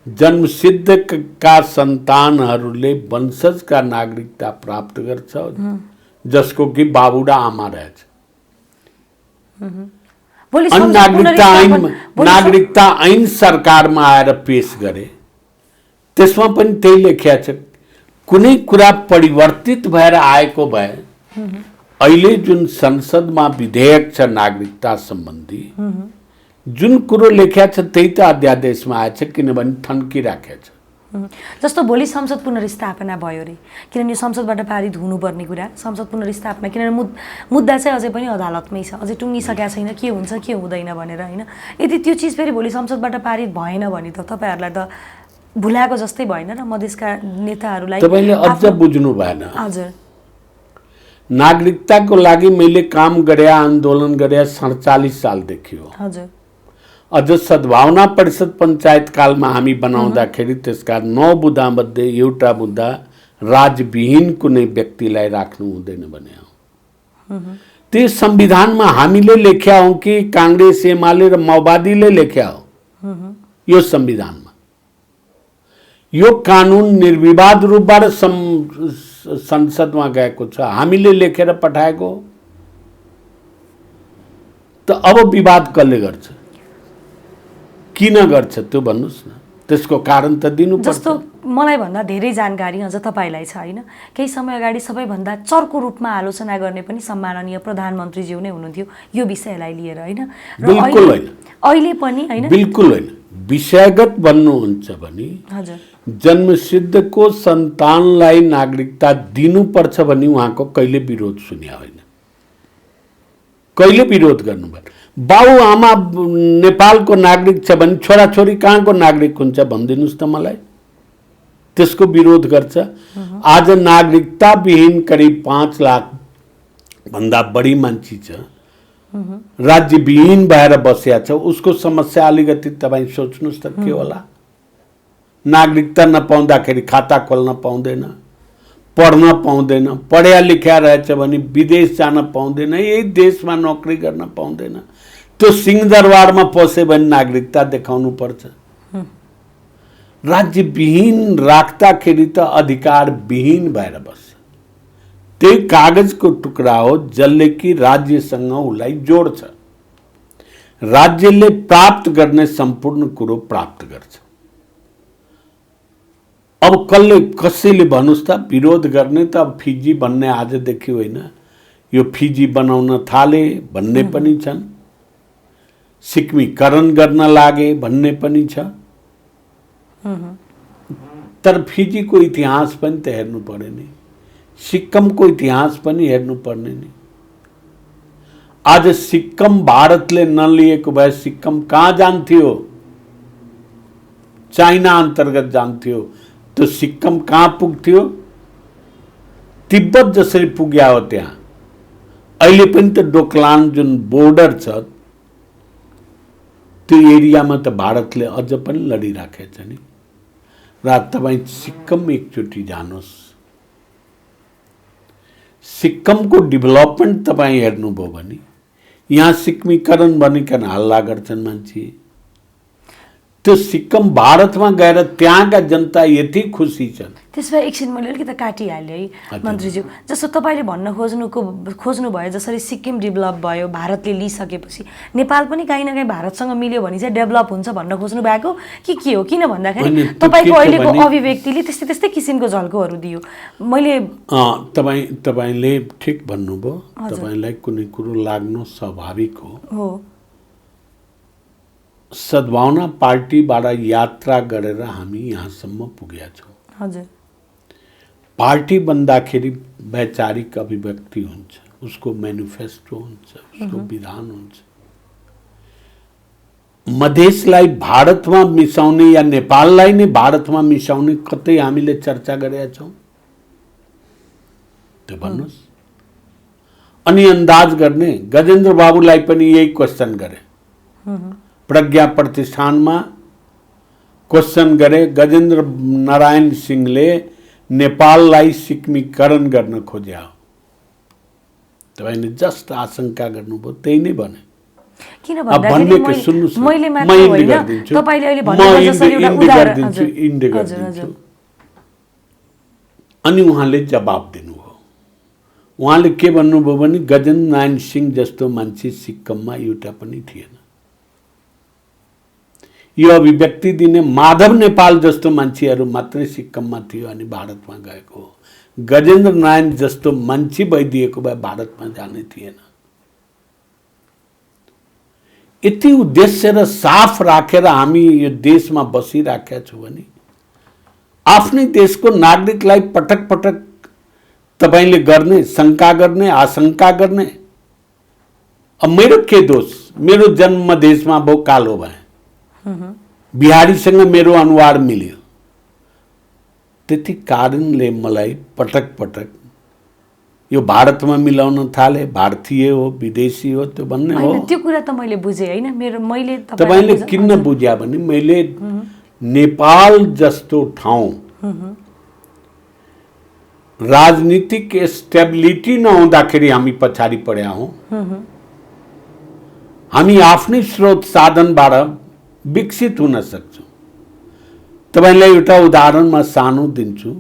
Speaker 3: जन्मसिद्धका सन्तानहरूले वंशजका नागरिकता प्राप्त गर्छ, जसको कि बाबु र आमा रहेछ। नागरिकता ऐन सरकारमा आएर पेश गरे, त्यसमा पनि त्यही लेखेको छ। कुनै कुरा परिवर्तित भएर आएको भए अहिले जुन संसदमा विधेयक छ नागरिकता सम्बन्धी, जुन कुरो लेखेको छ त्यही त अध्यादेशमा आएछ, किनभने थन्किराखेको छ।
Speaker 2: जस्तो भोलि संसद पुनर्स्थापना भयो अरे, किनभने यो संसदबाट पारित हुनुपर्ने कुरा संसद पुनर्स्थापना, किनभने मुद्दा चाहिँ अझै पनि अदालतमै छ, अझै टुङ्गिसकेको छैन के हुन्छ के हुँदैन भनेर होइन। यदि त्यो चिज फेरि भोलि संसदबाट पारित भएन भने त तपाईँहरूलाई त भुलाएको जस्तै भएन र मधेसका नेताहरूलाई?
Speaker 3: तपाईँले अझ बुझ्नु भएन।
Speaker 2: हजुर,
Speaker 3: नागरिकताको लागि मैले काम गरे, आन्दोलन गरे 47 सालदेखि हो।
Speaker 2: हजुर।
Speaker 3: अझ सद्भावना परिषद पञ्चायत कालमा हामी बनाउँदाखेरि त्यसका 9 बुँदामध्ये एउटा बुँदा राजविहीन कुनै व्यक्तिलाई राख्नु हुँदैन भने हो। त्यो संविधानमा हामीले लेख्या हौं कि कांग्रेस, एमाले र माओवादीले लेख्या हो? यो संविधानमा यो कानुन निर्विवाद रूपबाट संसदमा गएको छ, हामीले लेखेर पठाएको। त अब विवाद कसले गर्छ, किन गर्छ त्यो भन्नुस् न, त्यसको कारण त दिनुपर्छ।
Speaker 2: जस्तो मलाई भन्दा धेरै जानकारी अझ तपाईलाई छ हैन? केही समय अगाडि सबैभन्दा चर्को रूपमा आलोचना गर्ने पनि सम्माननीय प्रधानमन्त्रीज्यू नै हुनुहुन्थ्यो यो विषयलाई लिएर हैन? र
Speaker 3: बिल्कुल होइन,
Speaker 2: अहिले पनि हैन?
Speaker 3: बिल्कुल होइन। विषयगत भन्नुहुन्छ भने
Speaker 2: हजुर,
Speaker 3: जन्मसिद्धको सन्तानलाई नागरिकता दिनुपर्छ भन्ने उहाँको कहिले विरोध सुन्या होइन, कहिले विरोध गर्नुभयो। बाउ आमा नेपालको नागरिक छ भने छोराछोरी कहाँको नागरिक हुन्छ भनिदिनुहोस् त मलाई, त्यसको विरोध गर्छ। आज नागरिकता विहीन करिब 5 लाख भन्दा बढी मान्छे छ, राज्य विहीन भएर बसिया छ। उसको समस्या अलिकति तपाईँ सोच्नुहोस् त के होला। नागरिकता नपाउँदाखेरि खाता खोल्न पाउँदैन, पढ्न पाउँदैन, पढ्या लेख्या रहेछ भने विदेश जान पाउँदैन, यही देशमा नोकरी गर्न पाउँदैन। त्यो सिंहदरबारमा पसे भने नागरिकता देखाउनु पर्छ। राज्य विहीन राख्दाखेरि त अधिकार विहीन भएर बस्छ। त्यही कागजको टुक्रा हो जसले कि राज्यसँग उसलाई जोड्छ। राज्यले प्राप्त गर्ने सम्पूर्ण कुरो प्राप्त गर्छ। अब कसैले भन्नुस् त विरोध गर्ने त अब फिजी भन्ने आजदेखि होइन, यो फिजी बनाउन थाले भन्ने पनि छन्, सिक्किमीकरण गर्न लागे भन्ने पनि छ। तर फिजीको इतिहास पनि त हेर्नु पर्यो नि, सिक्किमको इतिहास पनि हेर्नु पर्ने नि। आज सिक्किम भारतले नलिएको भए सिक्किम कहाँ जान्थ्यो? चाइना अन्तर्गत जान्थ्यो। तो सिक्किम कहाँ पुग्थ्यो? तिब्बत जसरी पुग्या हो त्यहाँ। अहिले पनि त डोकलाम जुन बोर्डर छ त्यो एरियामा त भारतले अझ पनि लडिराखेको छ नि। र तपाईँ सिक्किम एकचोटि जानुहोस्, सिक्किमको डेभलपमेन्ट तपाईँ हेर्नुभयो भने यहाँ सिक्किमीकरण भनिकन हल्ला गर्छन् मान्छे। त्यो सिक्किम भारतमा गएर त्यहाँका जनता यति खुसी छन्।
Speaker 2: त्यसमा एकछिन मैले अलिकति काटिहालेँ है मन्त्रीज्यू। जस्तो तपाईँले भन्न खोज्नुभयो जसरी सिक्किम डेभलप भयो भारतले लिइसकेपछि नेपाल पनि कहीँ न कहीँ भारतसँग मिल्यो भने चाहिँ डेभलप हुन्छ भन्न खोज्नु भएको कि के हो? किन भन्दाखेरि तपाईँको अहिलेको अभिव्यक्तिले त्यस्तै त्यस्तै किसिमको झल्कोहरू दियो। मैले
Speaker 3: तपाईँले ठिक भन्नुभयो। तपाईँलाई कुनै कुरो लाग्नु स्वाभाविक हो। सद्भावना पार्टीबाट यात्रा गरेर हामी यहाँसम्म पुगेका छौँ।
Speaker 2: हजुर।
Speaker 3: पार्टी बन्दाखेरि वैचारिक अभिव्यक्ति हुन्छ, उसको मैनिफेस्टो हुन्छ, उसको विधान हुन्छ। मधेसलाई भारतमा मिसाउने या नेपाललाई नै भारतमा मिसाउने कतै हामीले चर्चा गरेका छौँ? त्यो भन्नुहोस्। अनि अन्दाज गर्ने गजेन्द्र बाबुलाई पनि यही क्वेसन गरे, प्रज्ञा प्रतिष्ठानमा क्वेसन गरे। गजेन्द्र नारायण सिंहले नेपाललाई सिक्किमीकरण गर्न खोज्या हो। तपाईँले जस्ट आशंका गर्नुभयो त्यही नै भने।
Speaker 2: किन भन्दाखेरि मैले मात्र होइन, तपाईले अहिले भन्नुभयो जसरी एउटा उदाहरण। हजुर।
Speaker 3: अनि उहाँले जवाब दिनुभयो। उहाँले के भन्नुभयो भने गजेन्द्र नारायण सिंह जस्तो मान्छे सिक्किममा एउटा पनि थिएन। यो अभिव्यक्ति दिने माधव नेपाल जस्तो मान्छेहरू मात्रै सिक्किममा थियो अनि भारतमा गएको हो। गजेन्द्र नारायण जस्तो मान्छे भइदिएको भए भारतमा जाने थिएन। यति उद्देश्य र साफ राखेर हामी यो देशमा बसिराखेका छौँ भने आफ्नै देशको नागरिकलाई पटक पटक तपाईँले गर्ने, शङ्का गर्ने, आशंका गर्ने। अब मेरो के दोष? मेरो जन्म देशमा बहु कालो भए, बिहारीसँग मेरो अनुहार मिल्यो, त्यति कारणले मलाई पटक पटक यो भारतमा मिलाउन थाले, भारतीय हो विदेशी हो त्यो भन्ने हो।
Speaker 2: त्यो कुरा त मैले बुझेँ होइन, मैले
Speaker 3: तपाईले किन बुझ्या भने मैले नेपाल जस्तो ठाउँ राजनीतिक स्टेबिलिटी नहुँदाखेरि हामी पछाडि पड्या हौं। हामी आफ्नै स्रोत साधनबाट विकसित हुन सक्छौं। तपाईलाई एउटा उदाहरणमा सानो दिन्छु।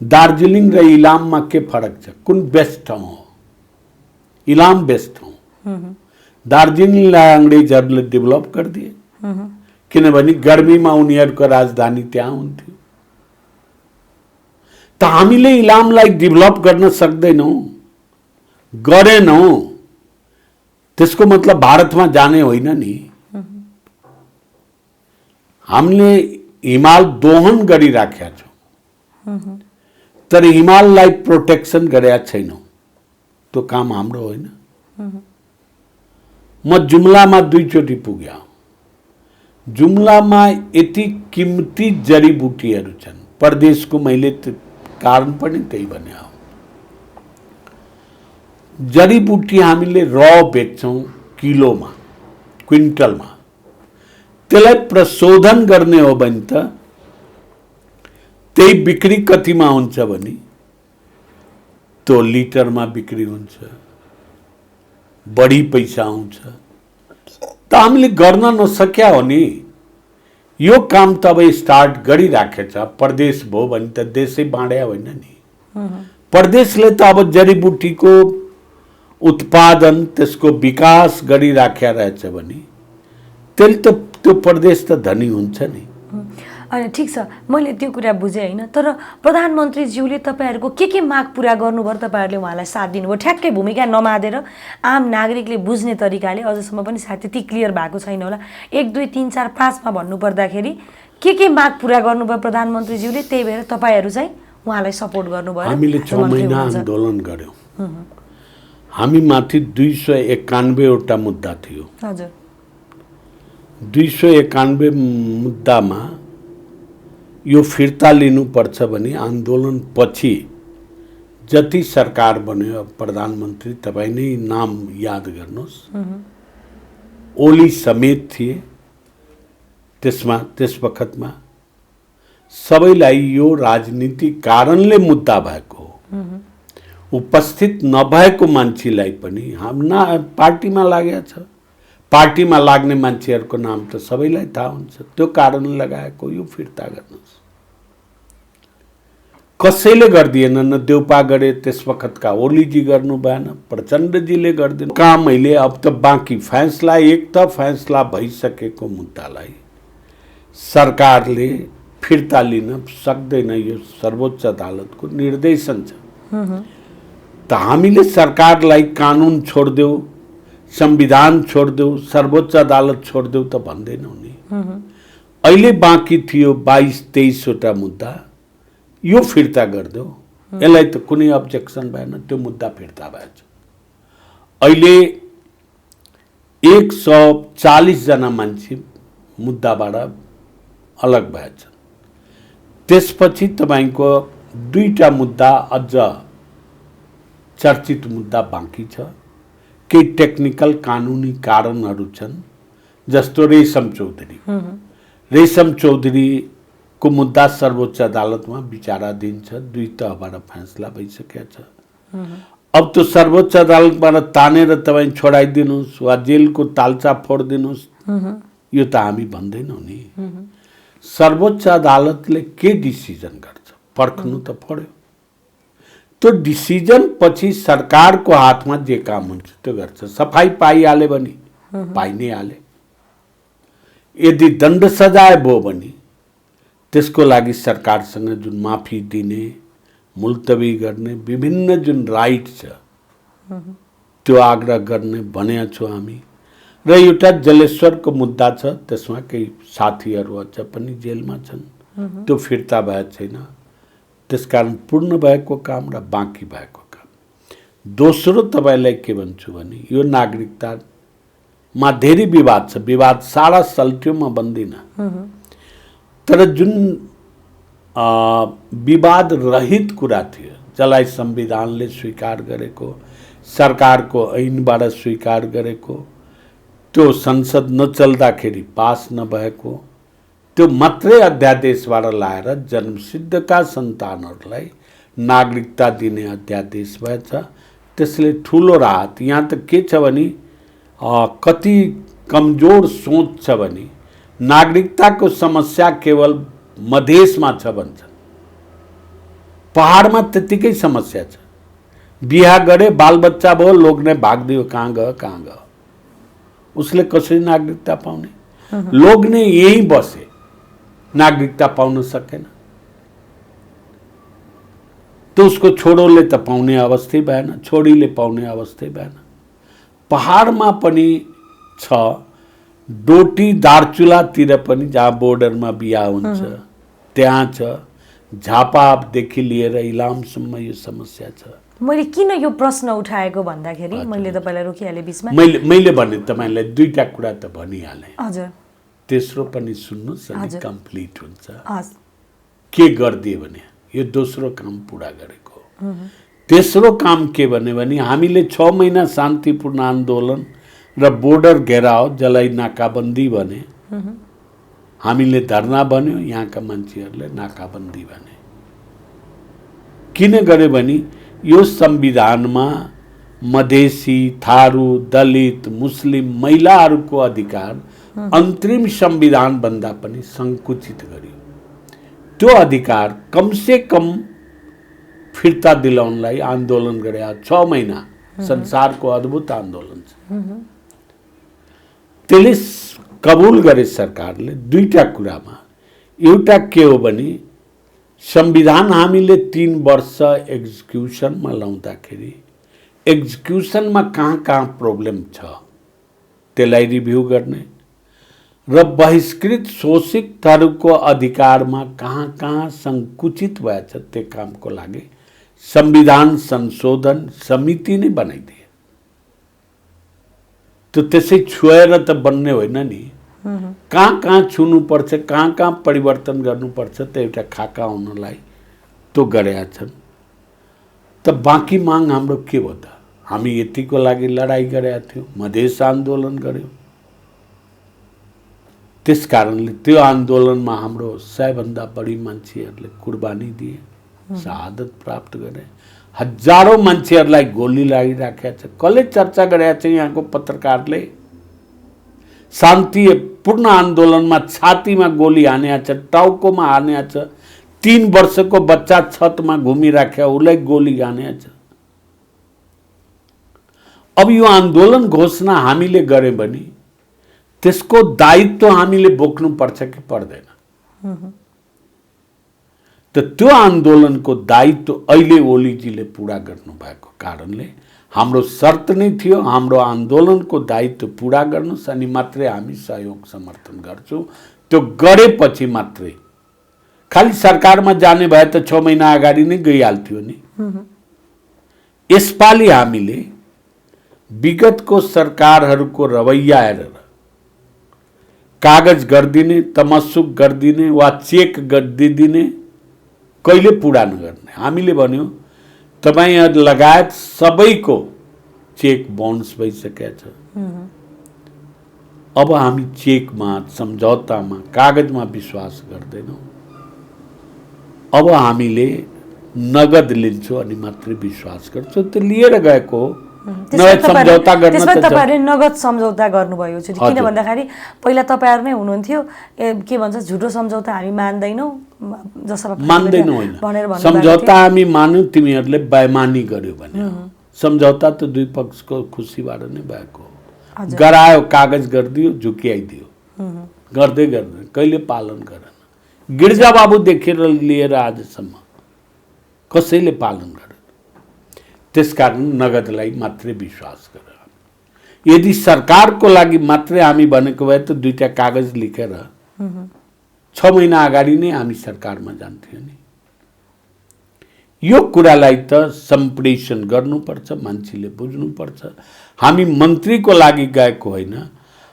Speaker 3: दार्जिलिङ र इलाममा के फरक छ? कुन बेस्ट ठाउँ हो? इलाम बेस्ट ठाउँ। दार्जिलिङलाई अंग्रेजहरूले डेभलप गरिदिए किनभने गर्मीमा उनीहरूको राजधानी त्यहाँ हुन्थ्यो। त हामीले इलामलाई डेभलप गर्न सक्दैनौं, गरेनौं, त्यसको मतलब भारतमा जाने होइन नि। हामीले हिमाल दोहन गरिराखेका छौं तर हिमाललाई प्रोटेक्सन गरेका छैनौं। त्यो काम हाम्रो होइन। म जुम्लामा 2 चोटि पुग्या। जुम्लामा यति कीमती जडीबुटीहरू छन्। परदेशको मैले कारण पनि त्यही भने हो। जडीबुटी हामीले र बेच्छौं किलोमा, क्विन्टलमा। त्यसलाई प्रशोधन गर्ने हो भने त त्यही बिक्री कतिमा हुन्छ भने त्यो लिटरमा बिक्री हुन्छ, बढी पैसा आउँछ। त हामीले गर्न नसक्या हो नि। यो काम त अब स्टार्ट गरिराखेछ। परदेश भयो भने त देशै बाँड्या होइन नि। परदेशले त अब जडीबुटीको उत्पादन त्यसको विकास गरिराख्या रहेछ भने त्यसले त त्यो प्रदेश त धनी हुन्छ नि।
Speaker 2: अनि ठिक छ, मैले त्यो कुरा बुझेँ होइन। तर प्रधानमन्त्रीज्यूले तपाईँहरूको के माग पुरा गर्नुभयो? तपाईँहरूले उहाँलाई साथ दिनुभयो, ठ्याक्कै भूमिका नमादेर आम नागरिकले बुझ्ने तरिकाले। अझसम्म पनि सायद त्यति क्लियर भएको छैन होला। 1 2 3 4 5 मा भन्नुपर्दाखेरि के माग पुरा गर्नुभयो प्रधानमन्त्रीज्यूले? त्यही भएर तपाईँहरू चाहिँ उहाँलाई सपोर्ट गर्नुभयो।
Speaker 3: हामीले 6 महिना आन्दोलन गर्यौं। हामी माथि 291 वटा मुद्दा थियो।
Speaker 2: हजुर।
Speaker 3: 291 मुद्दामा यो फिर्ता लिनुपर्छ भने आन्दोलन पछि जति सरकार बन्यो, प्रधानमन्त्री तपाईँ नै नाम याद गर्नुहोस्, ओली समेत थिए त्यसमा। त्यस वखतमा सबैलाई यो राजनीतिक कारणले मुद्दा भएको हो। उपस्थित नभएको मान्छेलाई पनि हाम्रा पार्टीमा लागेको छ। पार्टीमा लाग्ने मान्छेहरूको नाम त सबैलाई थाहा हुन्छ। त्यो कारणले लगाएको यो फिर्ता गर्नुहोस्। कसैले गर्दिएन। न देउपा गरे, त्यस वखतका ओलीजी गर्नु भएन, प्रचण्डजीले गर्दिनु। काम अहिले अब त बाँकी फैसला, एक त फैसला भइसकेको मुद्दालाई सरकारले फिर्ता लिन सक्दैन। यो सर्वोच्च अदालतको निर्देशन छ। त हामीले सरकारलाई कानुन छोड्देऊ, संविधान छोड्देऊ, सर्वोच्च अदालत छोड्देऊ त भन्दैनौ नि। अहिले बाँकी थियो 22-23 वटा मुद्दा, यो फिर्ता गर्देऊ। यसलाई त कुनै अब्जेक्सन भएन, त्यो मुद्दा फिर्ता भएछ। अहिले 140 जना मान्छे मुद्दाबाट अलग भएछन्। त्यसपछि तपाईको 2टा मुद्दा अझ चर्चित मुद्दा बाँकी छ। केही टेक्निकल कानुनी कारणहरू छन्, जस्तो रेशम चौधरी। रेशम चौधरीको मुद्दा सर्वोच्च अदालतमा विचाराधीन छ। 2 तहबाट फैसला भइसकेको छ। अब त्यो सर्वोच्च अदालतबाट तानेर तपाईँ छोडाइदिनुहोस् वा जेलको तालचा फोडिदिनुहोस्, यो त हामी भन्दैनौँ नि। सर्वोच्च अदालतले के डिसिजन गर्छ पर्खनु त पर्यो। त्यो डिसिजन पछि सरकारको हातमा जे काम हुन्छ त्यो गर्छ। सफाई पाइहाल्यो भने पाइ नै हाले। यदि दण्ड सजाय भयो भने त्यसको लागि सरकारसँग जुन माफी दिने, मुलतवी गर्ने विभिन्न जुन राइट छ त्यो आग्रह गर्ने भनेका छौँ हामी। र एउटा जलेश्वरको मुद्दा छ, त्यसमा केही साथीहरू अझ पनि जेलमा छन्, त्यो फिर्ता भएको छैन। त्यसकारण पूर्ण भएको काम र बाँकी भएको काम। दोस्रो तपाईलाई के भन्छु भने यो नागरिकतामा धेरै विवाद छ। विवाद सारा सल्ट्यो म भन्दिन, तर जुन विवाद रहित कुरा थियो जसलाई संविधानले स्वीकार गरेको, सरकारको ऐनबाट स्वीकार गरेको, त्यो संसद नचल्दाखेरि पास नभएको, त्यो मात्रै अध्यादेशबाट लाएर जन्मसिद्धका सन्तानहरूलाई नागरिकता दिने अध्यादेश भएछ। त्यसले ठुलो राहत। यहाँ त के छ भने कति कमजोर सोच छ भने नागरिकताको समस्या केवल मधेसमा छ भन्छ, पहाडमा त्यतिकै समस्या छ। बिहा गरे, बालबच्चा भयो, लोग्ने भाग्दियो, कहाँ गयो। उसले कसरी नागरिकता पाउने? लोग्ने यहीँ बसे, नागरिकता पाउन सकेन। तो उसको छोरोले त पाउने अवस्थै भएन, छोरीले पाउने अवस्थै भएन। पहाडमा पनि छ, डोटी दार्चुलातिर पनि जहाँ बोर्डरमा बिहा हुन्छ त्यहाँ छ। झापादेखि लिएर इलामसम्म यो समस्या छ।
Speaker 2: मैले किन यो प्रश्न उठाएको भन्दाखेरि मैले तपाईलाई रोकिहालेँ बीचमा।
Speaker 3: मैले भने तपाईलाई दुईटा कुरा त भनिहालेँ।
Speaker 2: हजुर।
Speaker 3: तेस्रो पनि सुन्नुस्, अनि कम्प्लिट हुन्छ।
Speaker 2: के
Speaker 3: गरिदिए भने यो दोस्रो काम पूरा गरेको। तेस्रो काम के भने हामीले 6 महिना शान्तिपूर्ण आन्दोलन र बोर्डर घेराव, जसलाई नाकाबन्दी भने, हामीले धरना भन्यो, यहाँका मान्छेहरूले नाकाबन्दी भने। किन गरे भने यो संविधानमा मधेसी, थारू, दलित, मुस्लिम, महिलाहरूको अधिकार अन्तरिम संविधान भन्दा पनि संकुचित गर्यो। त्यो अधिकार कमसे कम फिर्ता दिलाउनलाई आन्दोलन गरे। 6 महिना संसारको अद्भुत आन्दोलन छ। त्यसले कबुल गरे सरकारले दुईटा कुरामा। एउटा के हो भने संविधान हामीले 3 वर्ष एक्जिक्युसनमा लाउँदाखेरि एक्जिक्युसनमा कहाँ प्रब्लम छ त्यसलाई रिभ्यू गर्ने र बहिष्कृत शोषितहरूको अधिकारमा कहाँ संकुचित भएछ त्यो कामको लागि संविधान संशोधन समिति नै बनाइदिए। त्यो त्यसै छुएर त बन्ने होइन नि। कहाँ छुनुपर्छ, कहाँ परिवर्तन गर्नुपर्छ, त्यो एउटा खाका हुनलाई त्यो गरेका छन्। त बाँकी माग हाम्रो के हो त? हामी यतिको लागि लडाईँ गरेका थियौँ, मधेस आन्दोलन गर्यौँ। त्यस कारणले त्यो आन्दोलनमा हाम्रो 100 भन्दा बढी मान्छेहरूले कुर्बानी दिए, शहादत प्राप्त गरे। हजारौं मान्छेहरूलाई गोली लागिराखेका छ। कसले चर्चा गरेका छ? यहाँको पत्रकारले। शान्तिपूर्ण आन्दोलनमा छातीमा गोली हानेका छ, टाउकोमा हानेका छ। 3 वर्षको बच्चा छतमा घुमिराख्या उसलाई गोली हानेका छ। अब यो आन्दोलन घोषणा हामीले गरे भने त्यसको दायित्व हामीले बोक्नुपर्छ कि पर्दैन? त त्यो आन्दोलनको दायित्व अहिले ओलीजीले पूरा गर्नुभएको कारणले हाम्रो शर्त नै थियो, हाम्रो आन्दोलनको दायित्व पूरा गर्नुस् अनि मात्रै हामी सहयोग समर्थन गर्छौं। त्यो गरेपछि मात्रै। खाली सरकारमा जाने भए त 6 महिना अगाडि नै गइहाल्थ्यो नि। यसपालि हामीले विगतको सरकारहरूको रवैया हेरेर कागज गरिदिने, तमस्सुक गरिदिने वा चेक गरिदिने कहिले पूरा नगर्ने। हामीले भन्यो तपाईहरु लगायत सबैको चेक बाउन्स भइसकेको छ। अब हामी चेकमा, सम्झौतामा, कागजमा विश्वास गर्दैनौं। अब हामीले नगद लिन्छौं अनि मात्रै विश्वास गर्छौं। त्यो लिएर गएको सम्झौता गर्न
Speaker 2: त्यसमा तपाईहरुले नगद सम्झौता गर्नुभयो। किन भन्दाखेरि पहिला तपाईहरु नै हुनुहुन्थ्यो के भन्छ झुटो सम्झौता हामी मान्दैनौं
Speaker 3: भनेर सम्झौता हामी मान्यौ, तिमीहरुले बेइमानी गर्यो भने। सम्झौता त दुई पक्षको खुसीबाट नै भएको। गरायो, कागज गरिदियो, झुक्याइदियो, गर्दै गर्दै कहिले पालन गरेन। गिर्जा बाबु देखेर लिएर आजसम्म कसैले पालन गरेन। त्यसकारण नगदलाई मात्रै विश्वास गर। यदि सरकारको लागि मात्रै हामी भनेको भए त दुईटा कागज लेखेर 6 महिना अगाडि नै हामी सरकारमा जान्थ्यौं नि। यो कुरालाई त सम्प्रेषण गर्नुपर्छ, मान्छेले बुझ्नुपर्छ। हामी मन्त्रीको लागि गएको होइन,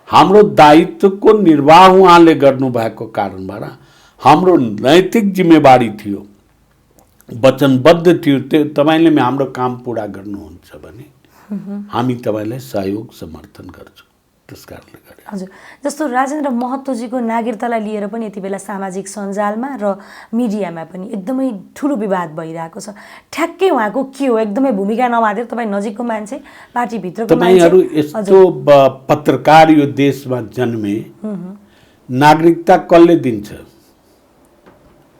Speaker 3: हाम्रो दायित्वको निर्वाह उहाँले गर्नुभएको कारणबाट हाम्रो नैतिक जिम्मेवारी थियो वचनबद्ध थियो तपाईँले हाम्रो काम पूरा गर्नुहुन्छ भने हामी तपाईँलाई सहयोग समर्थन गर्छौँ, त्यस कारणले गर्दा।
Speaker 2: हजुर, जस्तो राजेन्द्र महतोजीको नागरिकतालाई लिएर पनि यति बेला सामाजिक सञ्जालमा र मिडियामा पनि एकदमै ठुलो विवाद भइरहेको छ। ठ्याक्कै उहाँको के हो, एकदमै भूमिका नमातेर तपाईँ नजिकको मान्छे, पार्टीभित्रको मान्छे,
Speaker 3: तपाईँहरू यस्तो पत्रकार यो देशमा जन्मे, नागरिकता कसले दिन्छ?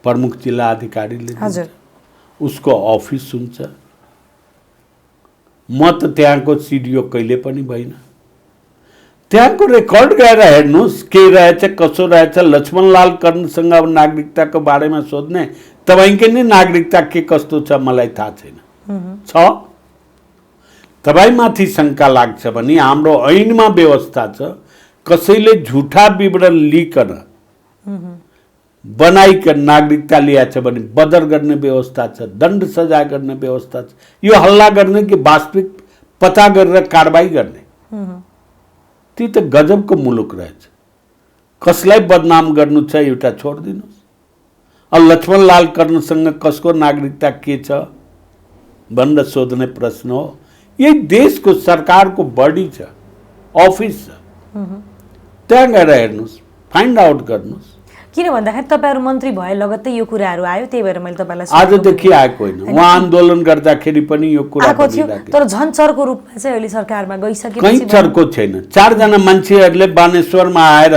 Speaker 3: प्रमुख जिल्ला अधिकारीले दिन्छ, उसको अफिस हुन्छ। म त त्यहाँको सिडिओ कहिले पनि भइन। त्यहाँको रेकर्ड गएर हेर्नुहोस् के रहेछ कसो रहेछ। लक्ष्मणलाल कर्णसँग अब नागरिकताको बारेमा सोध्ने, तपाईँकै नै नागरिकता के कस्तो छ मलाई थाहा छैन। छ तपाईँमाथि शङ्का लाग्छ भने हाम्रो ऐनमा व्यवस्था छ, कसैले झुठा विवरण लिकन बनाइकन नागरिकता ल्याएछ भने बदर गर्ने व्यवस्था छ, दण्ड सजाय गर्ने व्यवस्था छ। यो हल्ला गर्ने कि वास्तविक पता गरेर कारबाही गर्ने, त्यो त गजबको मुलुक रहेछ। कसलाई बदनाम गर्नु छ एउटा छोडिदिनुहोस्। अब लक्ष्मणलाल कर्णसँग कसको नागरिकता के छ भनेर सोध्ने प्रश्न हो। यही देशको सरकारको बडी छ, अफिस छ, त्यहाँ गएर हेर्नुहोस्, फाइन्ड आउट गर्नुहोस्।
Speaker 2: किन भन्दाखेरि तपाईँहरू मन्त्री भए लगत्तै यो कुराहरू आयो, त्यही भएर मैले तपाईँलाई
Speaker 3: आजदेखि आएको होइन, उहाँ आन्दोलन गर्दाखेरि पनि यो कुरा
Speaker 2: आएको थियो, तर झन् चर्को रूपमा चाहिँ अहिले सरकारमा गइसकेपछि
Speaker 3: कहीँ चर्को छैन। 4 जना मान्छेहरूले बानेश्वरमा आएर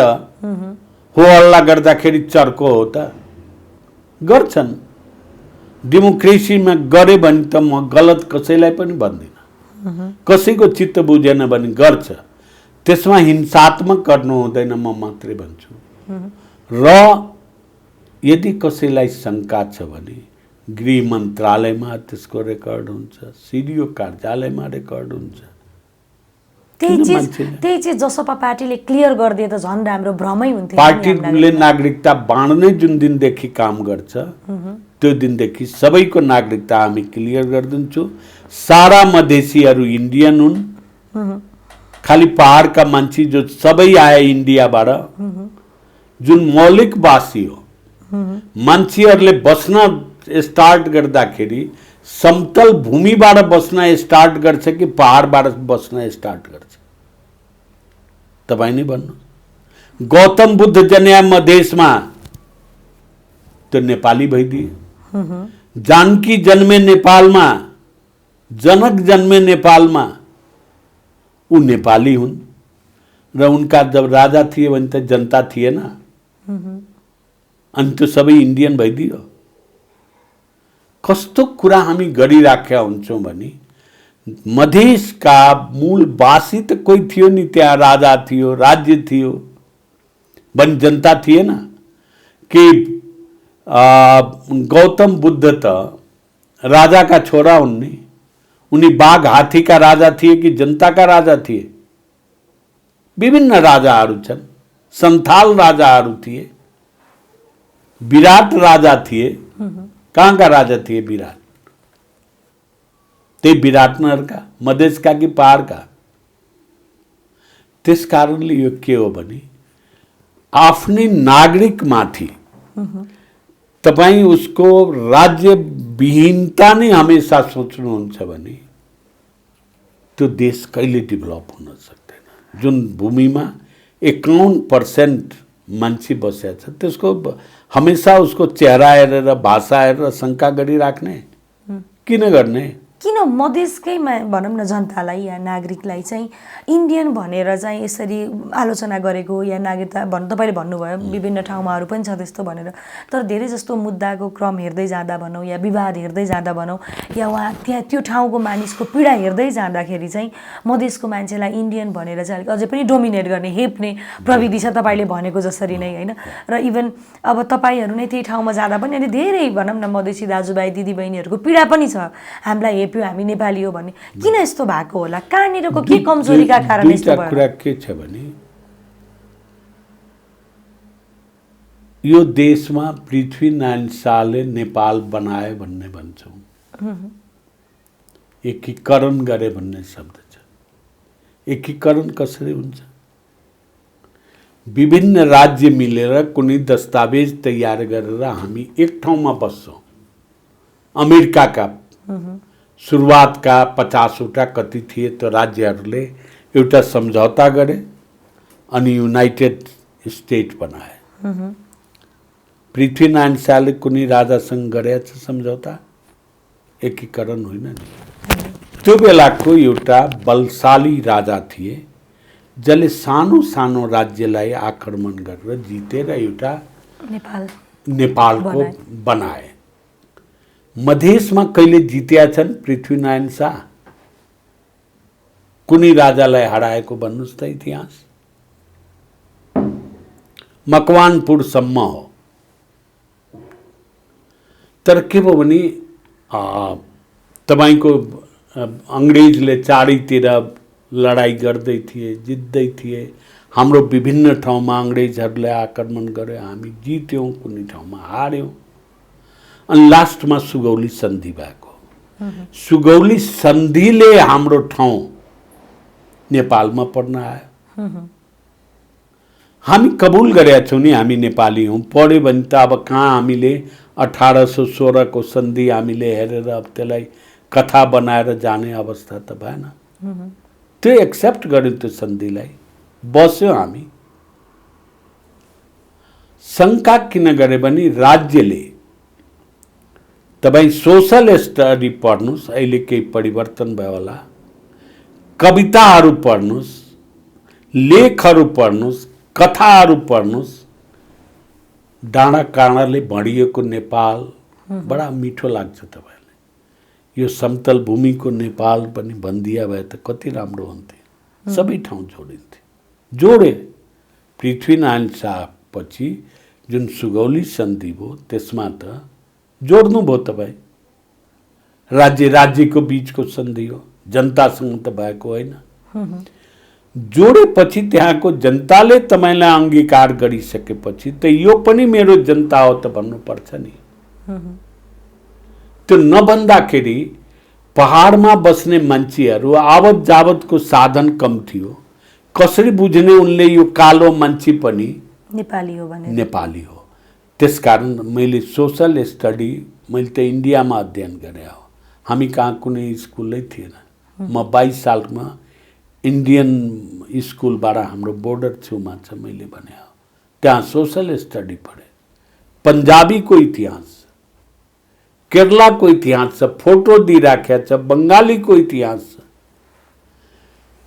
Speaker 3: हो हल्ला गर्दाखेरि चर्को हो त? गर्छन्। डेमोक्रेसीमा गरे भने त म गलत कसैलाई पनि भन्दिनँ। कसैको चित्त बुझेन भने गर्छ, त्यसमा हिंसात्मक गर्नु हुँदैन म मात्रै भन्छु। र यदि कसैलाई शङ्का छ भने गृह मन्त्रालयमा त्यसको रेकर्ड हुन्छ, सिडिओ कार्यालयमा रेकर्ड हुन्छ।
Speaker 2: त्यही चिज जसपा पार्टीले क्लियर गरिदिए त झन् राम्रो, भ्रमै हुन्थ्यो।
Speaker 3: पार्टीले नागरिकता बाँड्ने जुन दिनदेखि काम गर्छ त्यो दिनदेखि सबैको नागरिकता हामी क्लियर गरिदिन्छौँ। सारा मधेसीहरू इन्डियन हुन्, खालि पहाडका मान्छे जो सबै आए इन्डियाबाट, जुन मौलिकवासी हो, मान्छेहरूले बस्न स्टार्ट गर्दाखेरि समतल भूमिबाट बस्न स्टार्ट गर्छ कि पहाडबाट बस्न स्टार्ट गर्छ? तपाईँ नै भन्नु। गौतम बुद्ध जन्या मधेसमा त्यो नेपाली भइदिए। जानकी जन्मे नेपालमा, जनक जन्मे नेपालमा, ऊ नेपाली हुन्। र उनका जब राजा थिए भने त जनता थिएन, अनि त्यो सबै इन्डियन भइदियो। कस्तो कुरा हामी गरिराखेका हुन्छौँ भने मधेसका मूलवासी त कोही थियो नि, त्यहाँ राजा थियो, राज्य थियो भने जनता थिएन कि? गौतम बुद्ध त राजाका छोरा हुन् नि, उनी बाघ हात्तीका राजा थिए कि जनताका राजा थिए? विभिन्न राजाहरू छन्, सन्थाल राजाहरू थिए, विराट राजा थिए। कहाँका राजा थिए विराट? त्यही विराटनगरका, मधेसका कि पहाडका? त्यस कारणले यो के हो भने आफ्नै नागरिकमाथि तपाईँ उसको राज्य विहीनता नै हमेसा सोच्नुहुन्छ भने त्यो देश कहिले डेभलप हुन सक्दैन। जुन भूमिमा 51% मान्छे बसेको छ त्यसको हमेसा उसको चेहरा हेरेर भाषा हेरेर शङ्का गरिराख्ने किन गर्ने?
Speaker 2: किन मधेसकै भनौँ न जनतालाई या नागरिकलाई चाहिँ इन्डियन भनेर चाहिँ यसरी आलोचना गरेको या नागरिकता तपाईँले भन्नुभयो विभिन्न ठाउँमा अरू पनि छ त्यस्तो भनेर, तर धेरै जस्तो मुद्दाको क्रम हेर्दै जाँदा भनौँ या विवाद हेर्दै जाँदा भनौँ या उहाँ त्यहाँ त्यो ठाउँको मानिसको पीडा हेर्दै जाँदाखेरि चाहिँ मधेसको मान्छेलाई इन्डियन भनेर चाहिँ अलिक अझै पनि डोमिनेट गर्ने हेप्ने प्रविधि छ तपाईँले भनेको जसरी नै, होइन? र इभन अब तपाईँहरू नै त्यही ठाउँमा जाँदा पनि अनि धेरै भनौँ न मधेसी दाजुभाइ दिदीबहिनीहरूको पीडा पनि छ, हामीलाई हेप्यो हामी नेपाली हो भन्ने। किन यस्तो भएको होला? कहाँनिरको के कमजोरीका कारण यस्तो भयो?
Speaker 3: कुरा के छ भने यो देशमा पृथ्वीनारायण शाहले नेपाल बनाए भन्ने भन्छौँ, एकीकरण गरे भन्ने शब्द छ। एकीकरण कसरी हुन्छ? विभिन्न राज्य मिलेर कुनै दस्तावेज तयार गरेर हामी एक ठाउँमा बस्छौँ, अमेरिकाका सुरुवातका 50वटा कति थिए त्यो राज्यहरूले एउटा सम्झौता गरे अनि युनाइटेड स्टेट बनाए। पृथ्वीनारायण शाहले कुनै राजासँग गरेछ सम्झौता, एकीकरण होइन नि। त्यो बेलाको एउटा बलशाली राजा थिए जसले सानो सानो राज्यलाई आक्रमण गरेर जितेर एउटा नेपालको बनाए। मधेसमा कहिले जितेका छन् पृथ्वीनारायण शाह? कुनै राजालाई हराएको भन्नुस् त इतिहास? मकवानपुरसम्म हो। तर के भयो भने तपाईको अंग्रेजले चारैतिर लडाई गर्दै थिए, जित्दै थिए। हाम्रो विभिन्न ठाउँमा अंग्रेजहरूले आक्रमण गरे, हामी जित्यौं, कुनै ठाउँमा हार्यौं। अनि लास्टमा सुगौली सन्धि भएको। सुगौली सन्धिले हाम्रो ठाउँ नेपालमा पर्न आयो। हामी कबुल गरेका छौं नि हामी नेपाली हौं। पढ्यो भने त अब कहाँ हामीले 1816 को सन्धि हामीले हेरेर अब त्यसलाई कथा बनाएर जाने अवस्था त भएन। त्यो एक्सेप्ट गर्यो त्यो सन्धिलाई, बस्यो हामी। शंका किन गरे भने राज्यले तपाई सोशल स्टडी पढ्नुस्, अहिले केही परिवर्तन भयो होला, कविताहरू पढ्नुस्, लेखहरू पढ्नुस्, कथाहरू पढ्नुस्। डाँडा काँडाले भरिएको नेपाल बडा मिठो लाग्छ तपाईलाई। यो समतल भूमिको नेपाल पनि भनिदिया भए त कति राम्रो हुन्थ्यो। सबै ठाउँ जोडिन्थे, जोडे। पृथ्वीनारायण शाह पछि जुन सुगौली सन्धि भयो त्यसमा त जोड्नु भयो तपाई। राज्य राज्यको बीचको सन्धि हो, जनतासँग त भएको होइन। जोडेपछि त्यहाँको जनताले तपाईलाई अंगीकार गरिसकेपछि त यो पनि मेरो जनता हो त भन्नुपर्छ नि। त्यो नभन्दाखेरि पहाडमा बस्ने मान्छेहरू आवत जावतको साधन कम थियो, कसरी बुझ्ने उनले यो कालो मान्छे पनि
Speaker 2: नेपाली हो भने? नेपाली हो।
Speaker 3: त्यसकारण मैले सोशल स्टडी मैले त इन्डियामा अध्ययन गरे हो। हामी कहाँ कुनै स्कुलै थिएन। म 22 सालमा इन्डियन स्कुलबाट हाम्रो बोर्डर छेउमा छ मैले भने हो, त्यहाँ सोशल स्टडी पढे। पंजाबीको इतिहास, केरलाको इतिहास छ, फोटो दिइराखेको छ, बंगालीको इतिहास छ।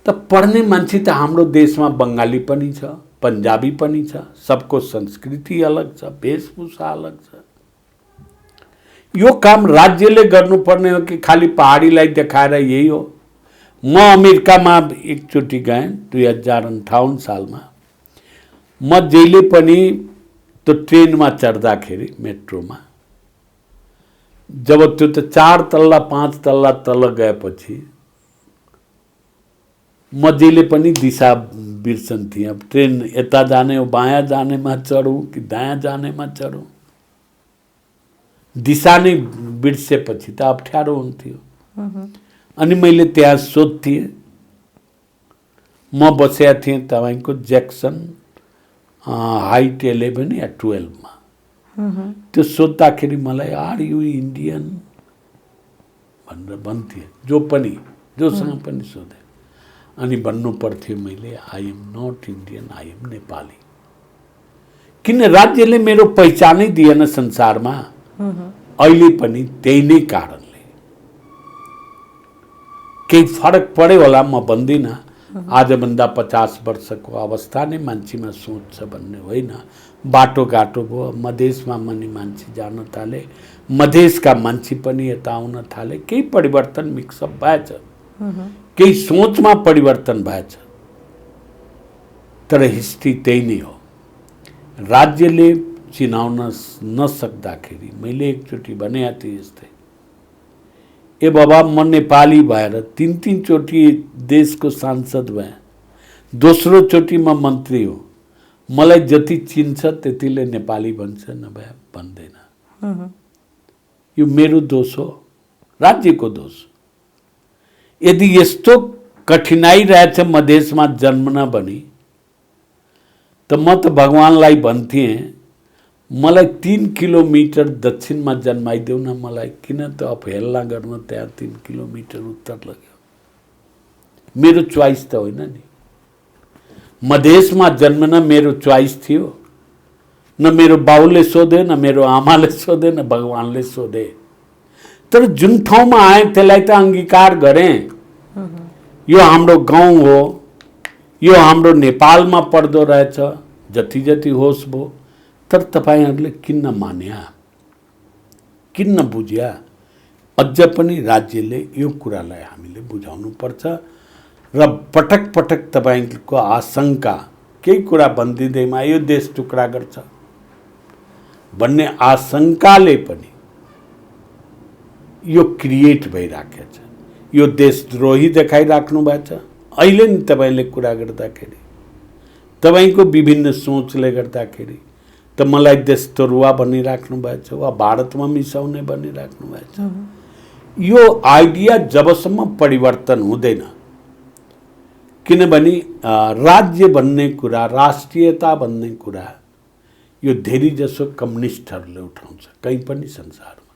Speaker 3: त पढ्ने मान्छे त हाम्रो देशमा बंगाली पनि छ, पंजाबी पनि छ। सबको संस्कृति अलग छ, वेशभूषा अलग छ। यो काम राज्यले गर्नुपर्ने हो कि खाली पहाडीलाई देखाएर यही हो? म अमेरिकामा एकचोटि गएँ 2058 सालमा। म जहिले पनि त्यो ट्रेनमा चढ्दाखेरि मेट्रोमा, जब त्यो त 4 तल्ला 5 तल्ला तल गएपछि म जहिले पनि दिशा बिर्सन्थेँ। अब ट्रेन यता जाने हो, बायाँ जानेमा चढौँ कि दायाँ जानेमा चढौँ, दिशा नै बिर्सेपछि त अप्ठ्यारो हुन्थ्यो। अनि मैले त्यहाँ सोध्थेँ। म बसेका थिएँ तपाईको जैक्सन हाइट 11 या 12 मा। त्यो सोद्धाखेरि मलाई आर यु इन्डियन भनेर भन्थे, जोसँग पनि सोधे। अनि भन्नु पर्थ्यो मैले I am not Indian, I am Nepali. किन राज्यले मेरो पहिचानै दिएन संसारमा? अहिले पनि त्यही नै कारणले। केही फरक पर्यो होला म भन्दिन। आजभन्दा 50 वर्षको अवस्था नै मान्छेमा सोच छ भन्ने होइन। बाटोघाटो भयो, मधेसमा पनि मान्छे जान थाले, मधेसका मान्छे पनि यता आउन थाले। केही परिवर्तन मिक्सअप भएछ, केही सोचमा परिवर्तन भएछ। तर हिस्ट्री त्यही नै हो। राज्यले चिनाउन नसक्दाखेरि मैले एकचोटि भनेको थिएँ यस्तै, ए बाबा म नेपाली भएर 3 चोटि देशको सांसद भएँ, दोस्रो चोटि म मन्त्री हो, मलाई जति चिन्छ त्यतिले नेपाली भन्छ, नभए भन्दैन। यो मेरो दोष हो, राज्यको दोष। यदि यस्तो कठिनाई रहेछ मधेसमा जन्मन भनी त म त भगवानलाई भन्थे मलाई 3 किलोमिटर दक्षिणमा जन्माइदेऊ न, मलाई किन त अवहेलना गर्न त्यहाँ 3 किलोमिटर उत्तर लग्यो। मेरो चोइस त होइन नि। मधेसमा जन्मन मेरो चोइस थियो। न मेरो बाउले सोधे, न मेरो आमाले सोधे, न भगवानले सोधे। तर जुन ठाउँमा आए त्यसलाई त अंगीकार गरेँ। यो हाम्रो गाउँ हो, यो हाम्रो नेपालमा पर्दो रहेछ, जति जति होस् भो। तर तपाईहरुले किन मान्या, किन बुझ्या? अझ पनि राज्यले यो कुरालाई हामीले बुझाउनु पर्छ र पटक पटक तपाईको आशंका केही कुरा भन्दिँदैमा यो देश टुक्रा गर्छ भन्ने आशंकाले पनि यो क्रिएट भइराखेको छ। यो देशद्रोही देखाइराख्नु भएको छ। अहिले नि तपाईले कुरा गर्दाखेरि तपाईको विभिन्न सोचले गर्दाखेरि त मलाई देशद्रोह भनिराख्नु भएको छ वा भारतमा मिसाउने भनिराख्नु भएको छ। यो आइडिया जबसम्म परिवर्तन हुँदैन, किनभने राज्य भन्ने कुरा, राष्ट्रियता भन्ने कुरा यो धेरै जसो कम्युनिस्टहरूले उठाउँछ कहीँ पनि संसारमा।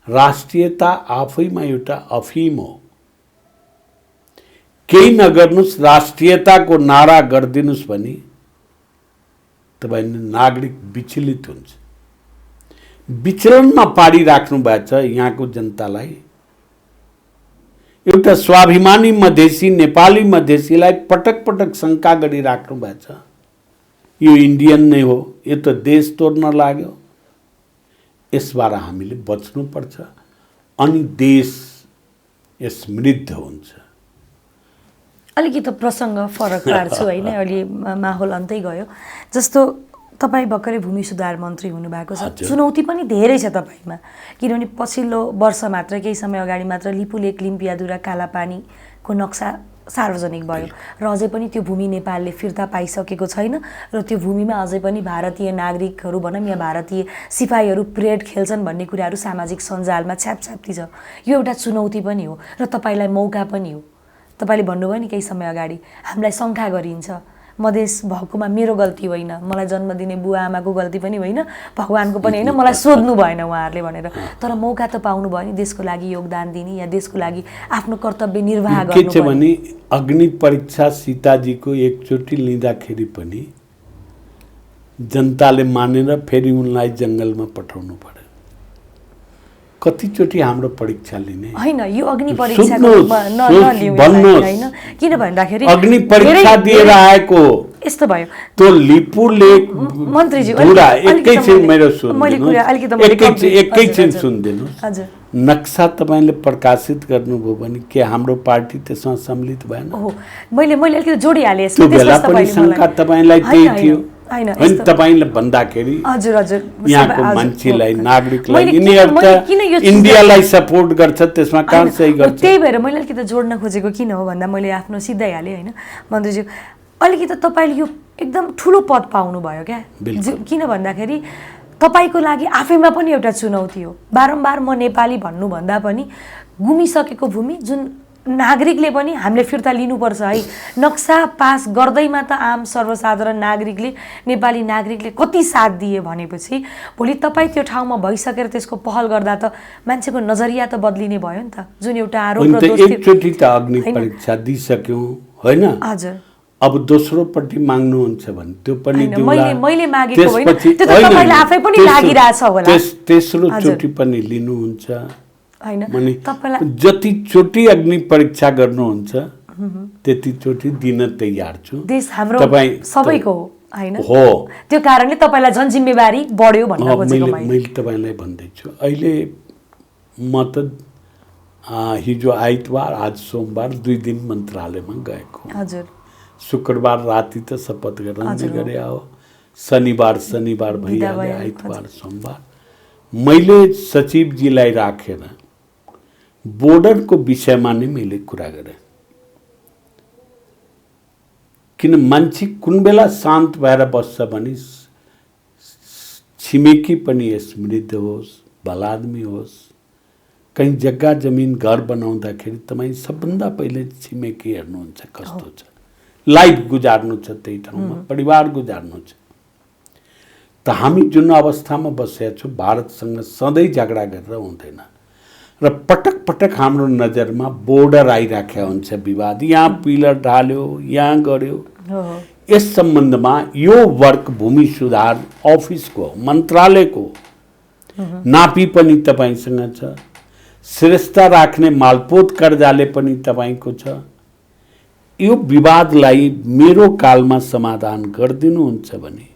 Speaker 3: राष्ट्रियता आफैमा एउटा अफिम हो। केही नगर्नुस्, राष्ट्रियताको नारा गरिदिनुस् भने तपाईले नागरिक विचलित हुन्छ। विचलनमा पारिराख्नु भएको छ यहाँको जनतालाई। एउटा स्वाभिमानी मधेसी, नेपाली मधेसीलाई पटक पटक शंका गरिराख्नु भएको छ यो इन्डियन नै हो, यो त देश तोड्न लाग्यो। यसबाट हामीले बच्नुपर्छ अनि देश समृद्ध हुन्छ।
Speaker 2: अलिकति प्रसङ्ग फरक पार्छु होइन, अलि माहौल अन्तै गयो। जस्तो तपाईँ भर्खरै भूमि सुधार मन्त्री हुनुभएको छ, चुनौती पनि धेरै छ तपाईँमा, किनभने पछिल्लो वर्ष मात्र, केही समय अगाडि मात्र लिपुलेक लिम्पियादुरा कालापानीको नक्सा सार्वजनिक भयो र अझै पनि त्यो भूमि नेपालले फिर्ता पाइसकेको छैन र त्यो भूमिमा अझै पनि भारतीय नागरिकहरू भनौँ या भारतीय सिपाहीहरू परेड खेल्छन् भन्ने कुराहरू सामाजिक सञ्जालमा छ्यापछ्याप्ती छ। यो एउटा चुनौती पनि हो र तपाईँलाई मौका पनि हो। तपाईले भन्नुभयो नि केही समय अगाडि हामीलाई शङ्का गरिन्छ, मधेस भएकोमा मेरो गल्ती होइन, मलाई जन्म दिने बुवा आमाको गल्ती पनि होइन, भगवानको पनि होइन, मलाई सोध्नु भएन उहाँहरूले भनेर। तर मौका त पाउनु भयो नि देशको लागि योगदान दिने या देशको लागि आफ्नो कर्तव्य निर्वाह गर्नु।
Speaker 3: के छ भने अग्नि परीक्षा सीताजीको एकचोटि लिँदाखेरि पनि जनताले मानेर फेरि उनलाई जंगलमा पठाउनु पर्यो। कतिचोटि हाम्रो परीक्षा लिने
Speaker 2: हैन, यो अग्नि परीक्षाको नलिउँ हैन, किन भन्दाखेरि
Speaker 3: अग्नि परीक्षा दिएर आएको
Speaker 2: यस्तो भयो।
Speaker 3: त्यो लिपुलेक
Speaker 2: मन्त्रीजी
Speaker 3: एकैछिन मेरो एकैछिन सुनिदिनुहोस्।
Speaker 2: हजुर,
Speaker 3: नक्सा तपाईले प्रकाशित गर्नुभयो भने के हाम्रो पार्टी त्यसमा सम्मिलित भएन?
Speaker 2: हो, मैले अलिकति जोडिहालेँ यसमा।
Speaker 3: त्यो बेला पनि शङ्का तपाईलाई त्यही थियो
Speaker 2: हैन?
Speaker 3: तपाईले भन्दाखेरि
Speaker 2: हजुर हजुर,
Speaker 3: यहाँको मान्छेलाई, नागरिकलाई यिनीहरू त इन्डियालाई सपोर्ट गर्छ, त्यसमा कहाँ सही गर्छ?
Speaker 2: त्यही भएर मैले अलिकति जोड्न खोजेको किन हो भन्दा मैले आफ्नो सिधाइहालेँ होइन मन्त्रीज्यू। अलिकति तपाईँले यो एकदम ठुलो पद पाउनुभयो क्या, किन भन्दाखेरि तपाईँको लागि आफैमा पनि एउटा चुनौती हो। बारम्बार म नेपाली भन्नुभन्दा पनि गुमिसकेको भूमि जुन नागरिकले पनि हामीले फिर्ता लिनुपर्छ है। नक्सा पास गर्दैमा त आम सर्वसाधारण नागरिकले, नेपाली नागरिकले कति साथ दिए भनेपछि भोलि तपाईँ त्यो ठाउँमा भइसकेर त्यसको पहल गर्दा त मान्छेको नजरिया त बदलिने भयो नि त। जुन एउटा आरोप र दोष
Speaker 3: एकचोटि त अग्नि परीक्षा दिइसक्यौं होइन,
Speaker 2: हजुर,
Speaker 3: अब दोस्रो पट्टि माग्नुहुन्छ भने त्यो पनि
Speaker 2: दिउँला। मैले मागेको होइन, त्यो त तपाईलाई आफै पनि लागिरहेछ होला।
Speaker 3: तेस्रो चोटि पनि लिनुहुन्छ
Speaker 2: हैन?
Speaker 3: तपाईलाई जति चोटि अग्नि परीक्षा गर्नुहुन्छ त्यति चोटि दिन तयार छु।
Speaker 2: देश हाम्रो सबैको हो हैन?
Speaker 3: हो,
Speaker 2: त्यो कारणले तपाईलाई झन् जिम्मेवारी बढ्यो भन्न खोजेको
Speaker 3: मैले तपाईलाई भन्दैछु। अहिले म त हिजो आइतबार आज सोमबार 2 दिन मन्त्रालयमा गएको।
Speaker 2: हजुर,
Speaker 3: शुक्रबार राति त शपथ ग्रहण गरे आओ, शनिबार भइहाल्यो, आइतबार सोमबार। मैले सचिवजीलाई राखेर बोर्डरको विषयमा नै मैले कुरा गरेँ, किन मान्छे कुन बेला शान्त भएर बस्छ भने छिमेकी पनि समृद्ध होस्, भलादमी होस्। कहीँ जग्गा जमिन घर बनाउँदाखेरि तपाईँ सबभन्दा पहिले छिमेकी हेर्नुहुन्छ कस्तो छ, लाइफ गुजार्नु छ त्यही ठाउँमा, परिवार गुजार्नु छ। त हामी जुन अवस्थामा बसेका छौँ भारतसँग सधैँ झगडा गरेर हुँदैन र पटक पटक हाम्रो नजरमा बोर्डर आइराखेको हुन्छ विवाद, यहाँ पिलर ढाल्यो, यहाँ गर्यो। यस सम्बन्धमा यो वर्क भूमि सुधार अफिसको मन्त्रालयको नापी पनि तपाईसँग छ, श्रेष्ठता राख्ने मालपोत कर्जाले पनि तपाईको छ। यो विवादलाई मेरो कालमा समाधान गरिदिनुहुन्छ भने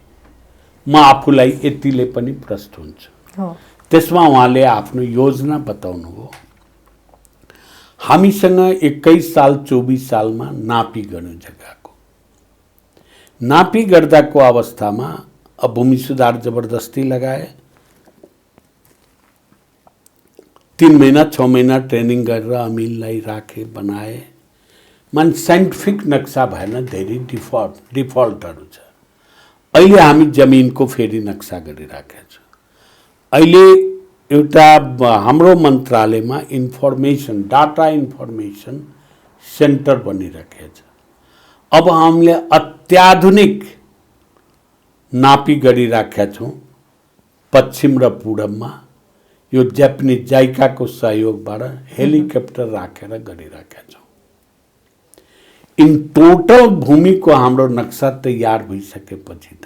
Speaker 3: म आफूलाई यतिले पनि प्रष्ट हुन्छु। त्यसमा उहाँले आफ्नो योजना बताउनु हो। हामीसँग 21 साल 24 सालमा नापी गर्नु जग्गाको नापी गर्दाको अवस्थामा अब भूमि सुधार जबरदस्ती लगाए। 3 महिना 6 महिना ट्रेनिङ गरेर अमिनलाई राखे, बनाए। मान साइन्टिफिक नक्सा भएन, धेरै डिफल्टहरू छ। अहिले हामी जमिनको फेरि नक्सा गरिराखेका छौँ। अहिले एउटा हाम्रो मन्त्रालयमा इन्फर्मेसन डाटा इन्फर्मेसन सेन्टर बनिराखेको छ। अब हामीले अत्याधुनिक नापी गरिराखेका छौँ पश्चिम र पूर्वमा। यो जापानिज जाइकाको सहयोगबाट हेलिकप्टर राखेर गरिराखेका छौँ। इन टोटल भूमिको हाम्रो नक्सा तयार भइसकेपछि त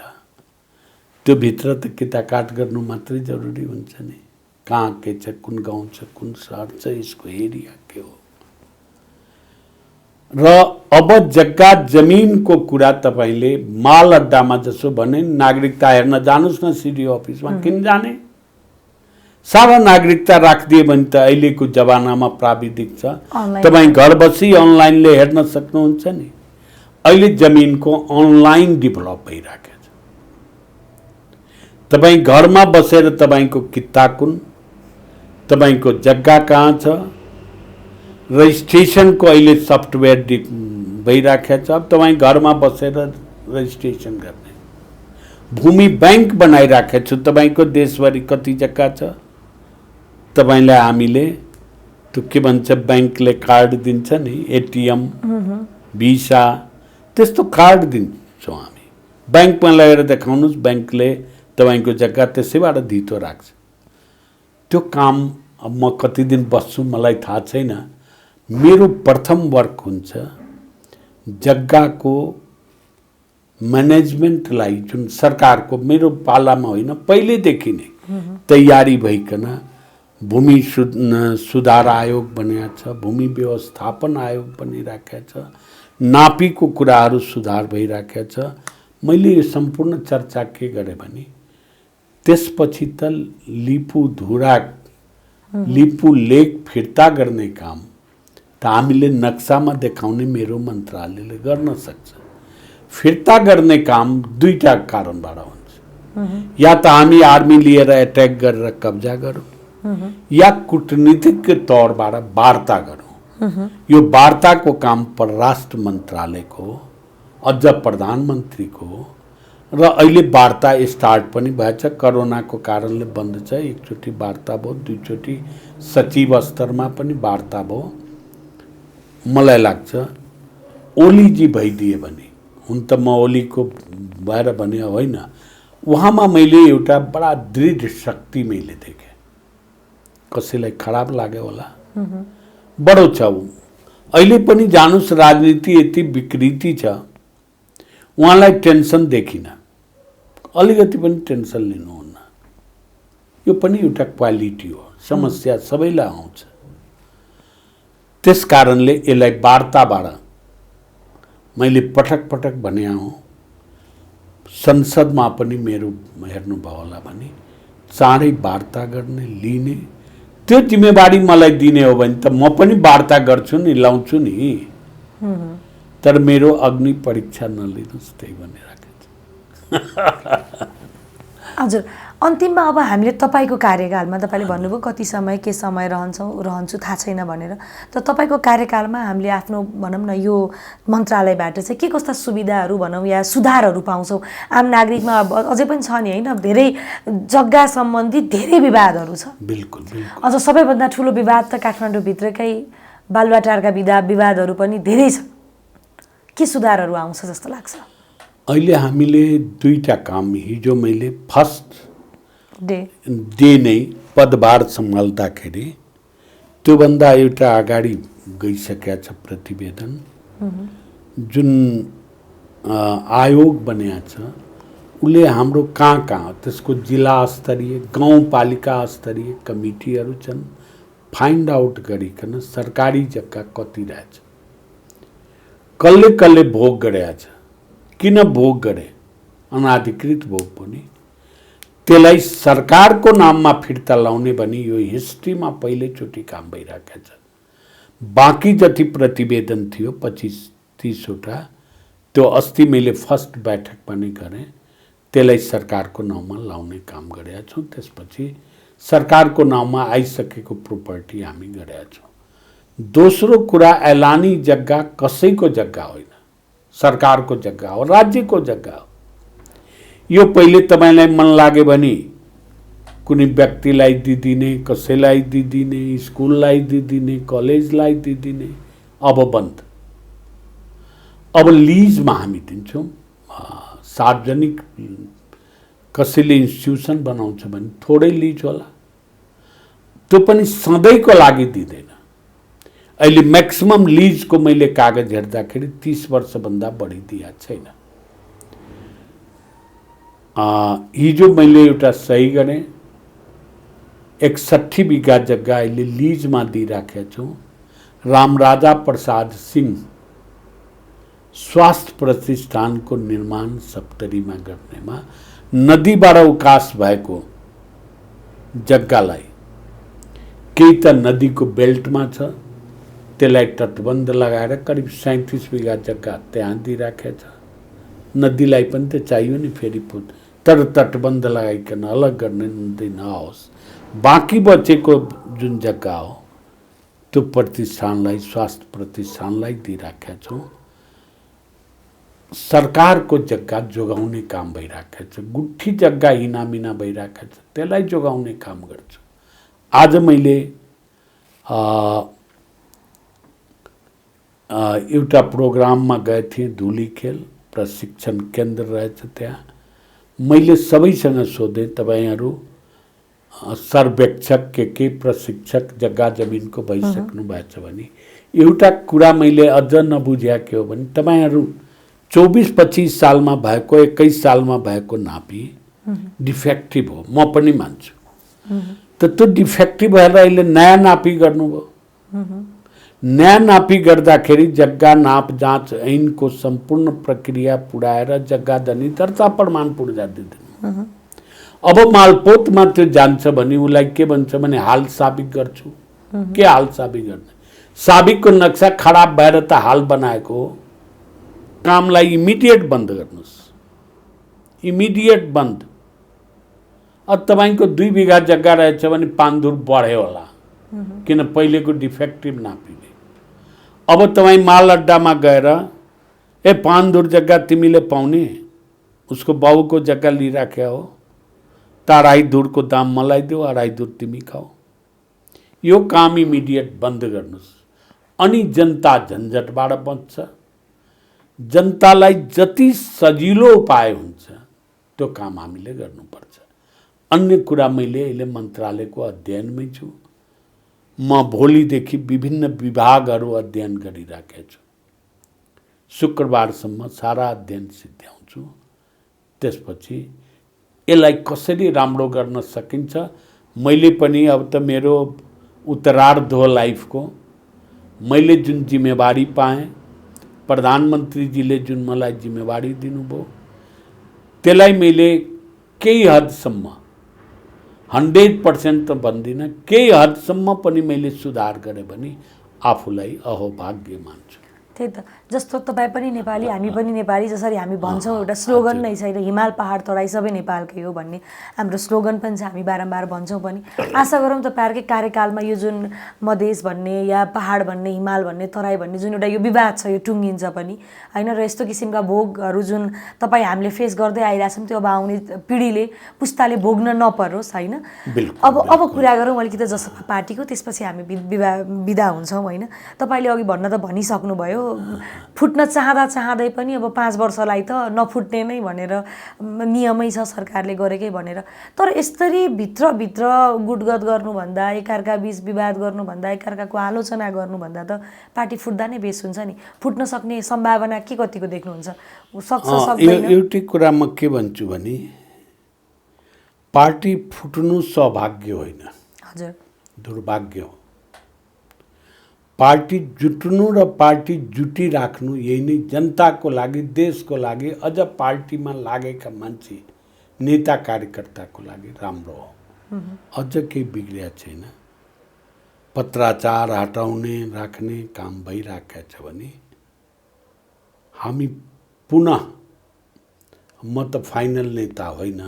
Speaker 3: त्यो भित्र त किताकाट गर्नु मात्रै जरुरी हुन्छ नि। कहाँ के छ, कुन गाउँ छ, कुन सहर छ, यसको एरिया के हो। र अब जग्गा जमिनको कुरा तपाईले माल अड्डामा जसो भने नागरिकता हेर्न जानुस् न सिडिओ अफिसमा, किन जाने? सारा नागरिकता राखिदिए भने त अहिलेको जमानामा प्राविधिक छ, तपाईँ घर बसी अनलाइनले हेर्न सक्नुहुन्छ नि। अहिले जमिनको अनलाइन डेभलप भइराखेको छ। तपाईँ घरमा बसेर तपाईको किता कुन, तपाईको जग्गा कहाँ छ, रजिस्ट्रेसनको अहिले सफ्टवेयर भइराखेको छ। अब तपाईँ घरमा बसेर रजिस्ट्रेसन गर्ने। भूमि बैंक बनाइराखेको छु। तपाईको देशभरि कति जग्गा छ, तपाईलाई हामीले त्यो के भन्छ बैंकले कार्ड दिन्छ नि, एटीएम, भिसा, त्यस्तो कार्ड दिन्छौँ हामी। बैंकमा लगेर देखाउनुस्, बैंकले तपाईको जग्गा त्यसैबाट धितो राख्छ। त्यो काम अब म कति दिन बस्छु मलाई थाहा छैन। मेरो प्रथम वर्क हुन्छ जग्गाको म्यानेजमेन्टलाई, जुन सरकारको मेरो पालामा होइन पहिलेदेखि नै तयारी भइकन भूमि सुधार आयोग बनेको छ, भूमि व्यवस्थापन आयोग बनिराखेको छ, नापीको कुराहरू सुधार भइराखेको छ। मैले यो सम्पूर्ण चर्चा के गरेँ भने त्यसपछि त लिपु लेक फिर्ता गर्ने काम त हामीले नक्सामा देखाउने मेरो मन्त्रालयले गर्न सक्छ। फिर्ता गर्ने काम दुईटा कारणबाट हुन्छ। या त हामी आर्मी लिएर एट्याक गरेर कब्जा गरौँ, या कूटनीतिक तौरबाट वार्ता गरौँ। यो वार्ताको काम परराष्ट्र मन्त्रालयको, अझ प्रधानमन्त्रीको, र अहिले वार्ता स्टार्ट पनि भएछ। कोरोनाको कारणले बन्द छ। एकचोटि वार्ता भयो, दुईचोटि सचिव स्तरमा पनि वार्ता भयो। मलाई लाग्छ ओलीजी भइदिए भने, हुन त म ओलीको भएर भने होइन, उहाँमा मैले एउटा बडा दृढ शक्ति मैले देखेँ। कसैलाई खराब लाग्यो होला, बडो छ ऊ। अहिले पनि जानुस् राजनीति यति विकृति छ, उहाँलाई टेन्सन देखिन। अलिकति पनि टेन्सन लिनुहुन्न। यो पनि एउटा क्वालिटी हो। समस्या सबैलाई आउँछ। त्यस कारणले यसलाई वार्ताबाट मैले पटक पटक भने हो। संसदमा पनि मेरो हेर्नुभयो होला भने चाँडै वार्ता गर्ने, लिने, त्यो जिम्मेवारी मलाई दिने हो भने त म पनि वार्ता गर्छु नि, लाउँछु नि। तर मेरो अग्नि परीक्षा नलिनुहोस्, त्यही भनिराखेको छु।
Speaker 2: हजुर, अन्तिममा अब हामीले तपाईँको कार्यकालमा, तपाईँले भन्नुभयो कति समय के समय रहन्छु थाहा छैन भनेर, त तपाईँको कार्यकालमा हामीले आफ्नो भनौँ न यो मन्त्रालयबाट चाहिँ के कस्ता सुविधाहरू भनौँ या सुधारहरू पाउँछौँ? आम नागरिकमा अझै पनि छ नि होइन, धेरै जग्गा सम्बन्धी धेरै विवादहरू छ।
Speaker 3: बिल्कुल।
Speaker 2: अझ सबैभन्दा ठुलो विवाद त काठमाडौँभित्रकै बालुवाटारका विवादहरू पनि धेरै छ। के सुधारहरू आउँछ जस्तो लाग्छ?
Speaker 3: अहिले हामीले दुईटा काम, हिजो मैले फर्स्ट
Speaker 2: डे
Speaker 3: नै पदभार सम्हाल्दाखेरि त्योभन्दा एउटा अगाडि गइसकेका छ प्रतिवेदन। जुन आयोग बनेको छ उसले हाम्रो कहाँ कहाँ त्यसको जिल्ला स्तरीय गाउँपालिका स्तरीय कमिटीहरू छन्, फाइन्ड आउट गरिकन सरकारी जग्गा कति रहेछ, कसले कसले भोग गरेका छ, किन भोग गरे, अनाधिकृत भोग पनि, त्यसलाई सरकारको नाममा फिर्ता लाउने भनी यो हिस्ट्रीमा पहिलोचोटि काम भइरहेको छ। बाँकी जति प्रतिवेदन थियो 25-30 वटा, त्यो अस्ति मैले फर्स्ट बैठकमा नै गरेँ, त्यसलाई सरकारको नाममा लाउने काम गरेका छौँ। त्यसपछि सरकारको नाममा आइसकेको प्रोपर्टी हामी गरेका छौँ। दोस्रो कुरा, ऐलानी जग्गा कसैको जग्गा होइन, सरकारको जग्गा हो, राज्यको जग्गा हो। यो पहिले तपाईलाई मन लाग्यो भने कुनै व्यक्तिलाई दिदिने, कसैलाई दिदिने, स्कुललाई दिदिने, कलेजलाई दिदिने, अब बन्द। अब लिजमा हामी दिन्छौँ। सार्वजनिक कसैले इन्स्टिट्युसन बनाउँछ भने थोरै लिज होला, त्यो पनि सधैँको लागि दिँदैन। अहिले म्याक्सिमम लिजको मैले कागज हेर्दाखेरि 30 वर्षभन्दा बढी दिएको छैन। हिजो मैले एउटा सही गरेँ, 61 बिघा जग्गा अहिले लिजमा दिइराखेका छौँ। रामराजा प्रसाद सिंह स्वास्थ्य प्रतिष्ठानको निर्माण सप्तरीमा गर्नेमा नदीबाट उकास भएको जग्गालाई, केही त नदीको बेल्टमा छ, त्यसलाई तटबन्ध लगाएर करिब 37 बिघा जग्गा त्यहाँ दिइराखेको छ। नदीलाई पनि त चाहियो नि फेरि, तर तटबन्ध लगाइकन अलग गर्ने नदी नहोस्। बाँकी बचेको जुन जग्गा हो त्यो प्रतिष्ठानलाई, स्वास्थ्य प्रतिष्ठानलाई दिइराखेका छौँ। सरकारको जग्गा जोगाउने काम भइरहेको छ। गुठी जग्गा हिनामिना भइरहेको छ, त्यसलाई जोगाउने काम गर्छु। आज मैले एउटा प्रोग्राममा गए थिएँ, धुलीखेल प्रशिक्षण केन्द्र रहेछ त्यहाँ। मैले सबैसँग सोधेँ, तपाईँहरू सर्वेक्षक के प्रशिक्षक जग्गा जमिनको भइसक्नु भएछ भने एउटा कुरा मैले अझ नबुझ्या के हो भने, तपाईँहरू 24-25 सालमा भएको, 21 सालमा भएको नापी डिफेक्टिभ हो, म पनि मान्छु। त त्यो डिफेक्टिभ भएर अहिले नयाँ नापी गर्नुभयो। नयाँ नापी गर्दाखेरि जग्गा नाप जाँच ऐनको सम्पूर्ण प्रक्रिया पुऱ्याएर जग्गा धनी दर्ता प्रमाण पुर्जा दिँदैन। अब मालपोतमा त्यो जान्छ भने उसलाई के भन्छ भने हाल साबिक गर्छु। के हाल साबिक गर्ने? साबिकको नक्सा खराब भएर त हाल बनाएको हो। कामलाई इमिडिएट बन्द गर्नुहोस्, इमिडिएट बन्द। अब तपाईँको 2 बिघा जग्गा रहेछ भने 5 धुर बढ्यो होला, किन पहिलेको डिफेक्टिभ नापीले। अब तपाईँ माल अड्डामा गएर 5 धुर जग्गा तिमीले पाउने, उसको बाउको जग्गा लिइराख्या हो, त 2.5 धुरको दाम मलाई देऊ, 2.5 धुर तिमी खाऊ। यो काम इमिडिएट बन्द गर्नुहोस्। अनि जनता झन्झटबाट बच्छ। जनतालाई जति सजिलो उपाय हुन्छ त्यो काम हामीले गर्नुपर्छ। अन्य कुरा मैले अहिले मन्त्रालयको अध्ययनमै छु। म भोलिदेखि विभिन्न विभागहरू अध्ययन गरिराखेको छु। शुक्रबारसम्म सारा अध्ययन सिद्ध्याउँछु। त्यसपछि यसलाई कसरी राम्रो गर्न सकिन्छ, मैले पनि अब त मेरो उत्तरार्ध हो लाइफको, मैले जुन जिम्मेवारी पाएँ, प्रधानमन्त्रीजीले जुन मलाई जिम्मेवारी दिनुभयो, त्यसलाई मैले केही हदसम्म 100% त भन्दिनँ, केही हदसम्म पनि मैले सुधार गरेँ भने आफूलाई अहोभाग्य मान्छु।
Speaker 2: त्यही त, जस्तो तपाईँ पनि नेपाली, हामी पनि नेपाली, जसरी हामी भन्छौँ एउटा स्लोगन नै छैन, हिमाल पहाड तराई सबै नेपालकै हो भन्ने हाम्रो स्लोगन पनि छ, हामी बारम्बार भन्छौँ पनि। आशा गरौँ तपाईँहरूकै कार्यकालमा यो जुन मधेस भन्ने या पहाड भन्ने, हिमाल भन्ने, तराई भन्ने जुन एउटा यो विवाद छ यो टुङ्गिन्छ पनि होइन, र यस्तो किसिमका भोगहरू जुन तपाईँ हामीले फेस गर्दै आइरहेछौँ त्यो अब आउने पिँढीले पुस्ताले भोग्न नपरोस् होइन। अब कुरा गरौँ अलिकति जसपा पार्टीको, त्यसपछि हामी बिदा हुन्छौँ होइन। तपाईँले अघि भन्न त भनिसक्नुभयो, फुट्न चाहँदै पनि अब 5 वर्षलाई त नफुट्ने नै भनेर नियमै छ सरकारले गरेकै भनेर। तर यसरी भित्रभित्र गुटगत गर्नुभन्दा, एकअर्का बीच विवाद गर्नुभन्दा, एकअर्काको आलोचना गर्नुभन्दा त पार्टी फुट्दा नै बेस हुन्छ नि। फुट्न सक्ने सम्भावना के कतिको देख्नुहुन्छ? सक्छ सक्दैन?
Speaker 3: एउटै कुरा म के भन्छु भने पार्टी फुट्नु सौभाग्य होइन,
Speaker 2: हजुर,
Speaker 3: दुर्भाग्य हो। पार्टी जुट्नु र पार्टी जुटिराख्नु यही नै जनताको लागि, देशको लागि, अझ पार्टीमा लागेका मान्छे, नेता कार्यकर्ताको लागि राम्रो हो। अझ केही बिग्रिया छैन। पत्राचार हटाउने राख्ने काम भइरहेको छ भने हामी पुनः, म त फाइनल नेता होइन,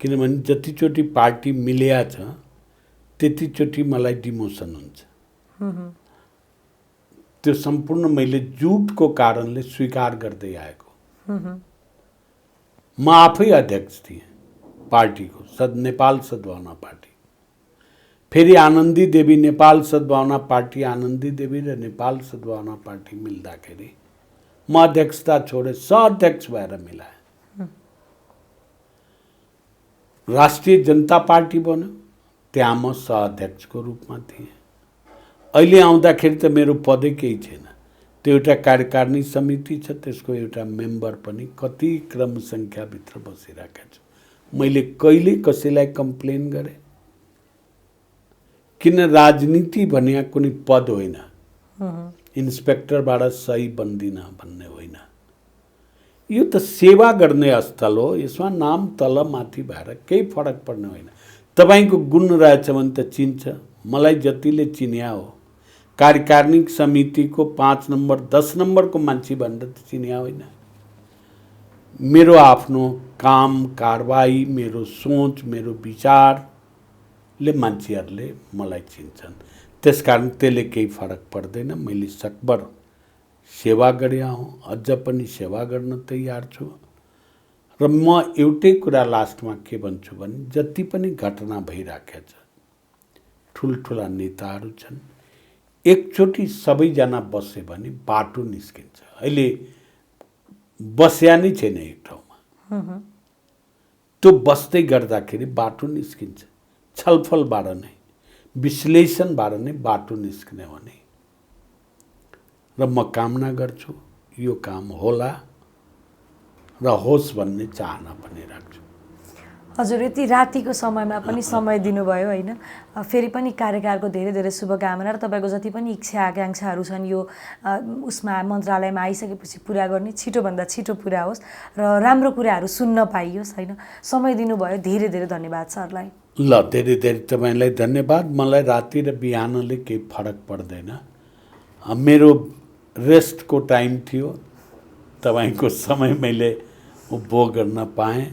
Speaker 3: किनभने जतिचोटि पार्टी मिल्या छ त्यतिचोटि मलाई डिमोसन हुन्छ। त्यो सम्पूर्ण मैले जुटको कारणले स्वीकार गर्दै आएको। म आफै अध्यक्ष थिएँ पार्टीको, नेपाल सद्भावना पार्टी। फेरि आनन्दी देवी, नेपाल सद्भावना पार्टी, आनन्दी देवी र नेपाल सद्भावना पार्टी मिल्दाखेरि म अध्यक्षता छोडे सहअध्यक्ष भएर मिलाएँ। राष्ट्रिय जनता पार्टी बन्यो, त्यहाँ म सहअध्यक्षको रूपमा थिएँ। अहिले आउँदाखेरि त मेरो पदै केही छैन। त्यो एउटा कार्यकारिणी समिति छ, त्यसको एउटा मेम्बर पनि कति क्रम सङ्ख्याभित्र बसिरहेका छु। मैले कहिले कसैलाई कम्प्लेन गरेँ? किन राजनीति भन्ने कुनै पद होइन, इन्सपेक्टरबाट सही बन्दिन भन्ने होइन। यो त सेवा गर्ने स्थल हो, यसमा नाम तल माथि भएर केही फरक पर्ने होइन। तपाईँको गुण रहेछ भने त चिन्छ, मलाई जतिले चिन्या हो कार्यकारिणी समितिको 5 नम्बर 10 नम्बरको मान्छे भनेर त चिन्या होइन। मेरो आफ्नो काम कारबाही, मेरो सोच, मेरो विचारले मान्छेहरूले मलाई चिन्छन्। त्यसकारण त्यसले केही फरक पर्दैन। मैले सकभर सेवा गरे हूँ, अझ पनि सेवा गर्न तयार छु। र म एउटै कुरा लास्टमा के भन्छु भने जति पनि घटना भइरहेको छ, ठुल्ठुला नेताहरू छन्, एकचोटि सबैजना बसे भने बाटो निस्किन्छ। अहिले बस्या नै छैन एक ठाउँमा, त्यो बस्दै गर्दाखेरि बाटो निस्किन्छ। छलफलबाट नै, विश्लेषणबाट नै बाटो निस्किने हो नि। र म कामना गर्छु यो काम होला र होस् भन्ने चाहना पनि राख्छु।
Speaker 2: हजुर, यति रातिको समयमा पनि समय दिनुभयो होइन। फेरि पनि कार्यकालको धेरै धेरै शुभकामना र तपाईँको जति पनि इच्छा आकाङ्क्षाहरू छन् यो उसमा मन्त्रालयमा आइसकेपछि पुरा गर्ने, छिटोभन्दा छिटो पुरा होस् र राम्रो कुराहरू सुन्न पाइयोस् होइन। समय दिनुभयो, धेरै धेरै धन्यवाद सरलाई।
Speaker 3: ल, धेरै धेरै तपाईँलाई धन्यवाद। मलाई राति र बिहानले केही फरक पर्दैन। मेरो रेस्टको टाइम थियो, तपाईँको समय मैले उपभोग गर्न पाएँ।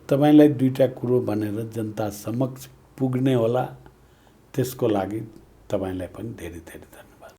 Speaker 3: तपाईँलाई दुईटा कुरो भनेर जनता समक्ष पुग्ने होला, त्यसको लागि तपाईँलाई पनि धेरै धेरै धन्यवाद।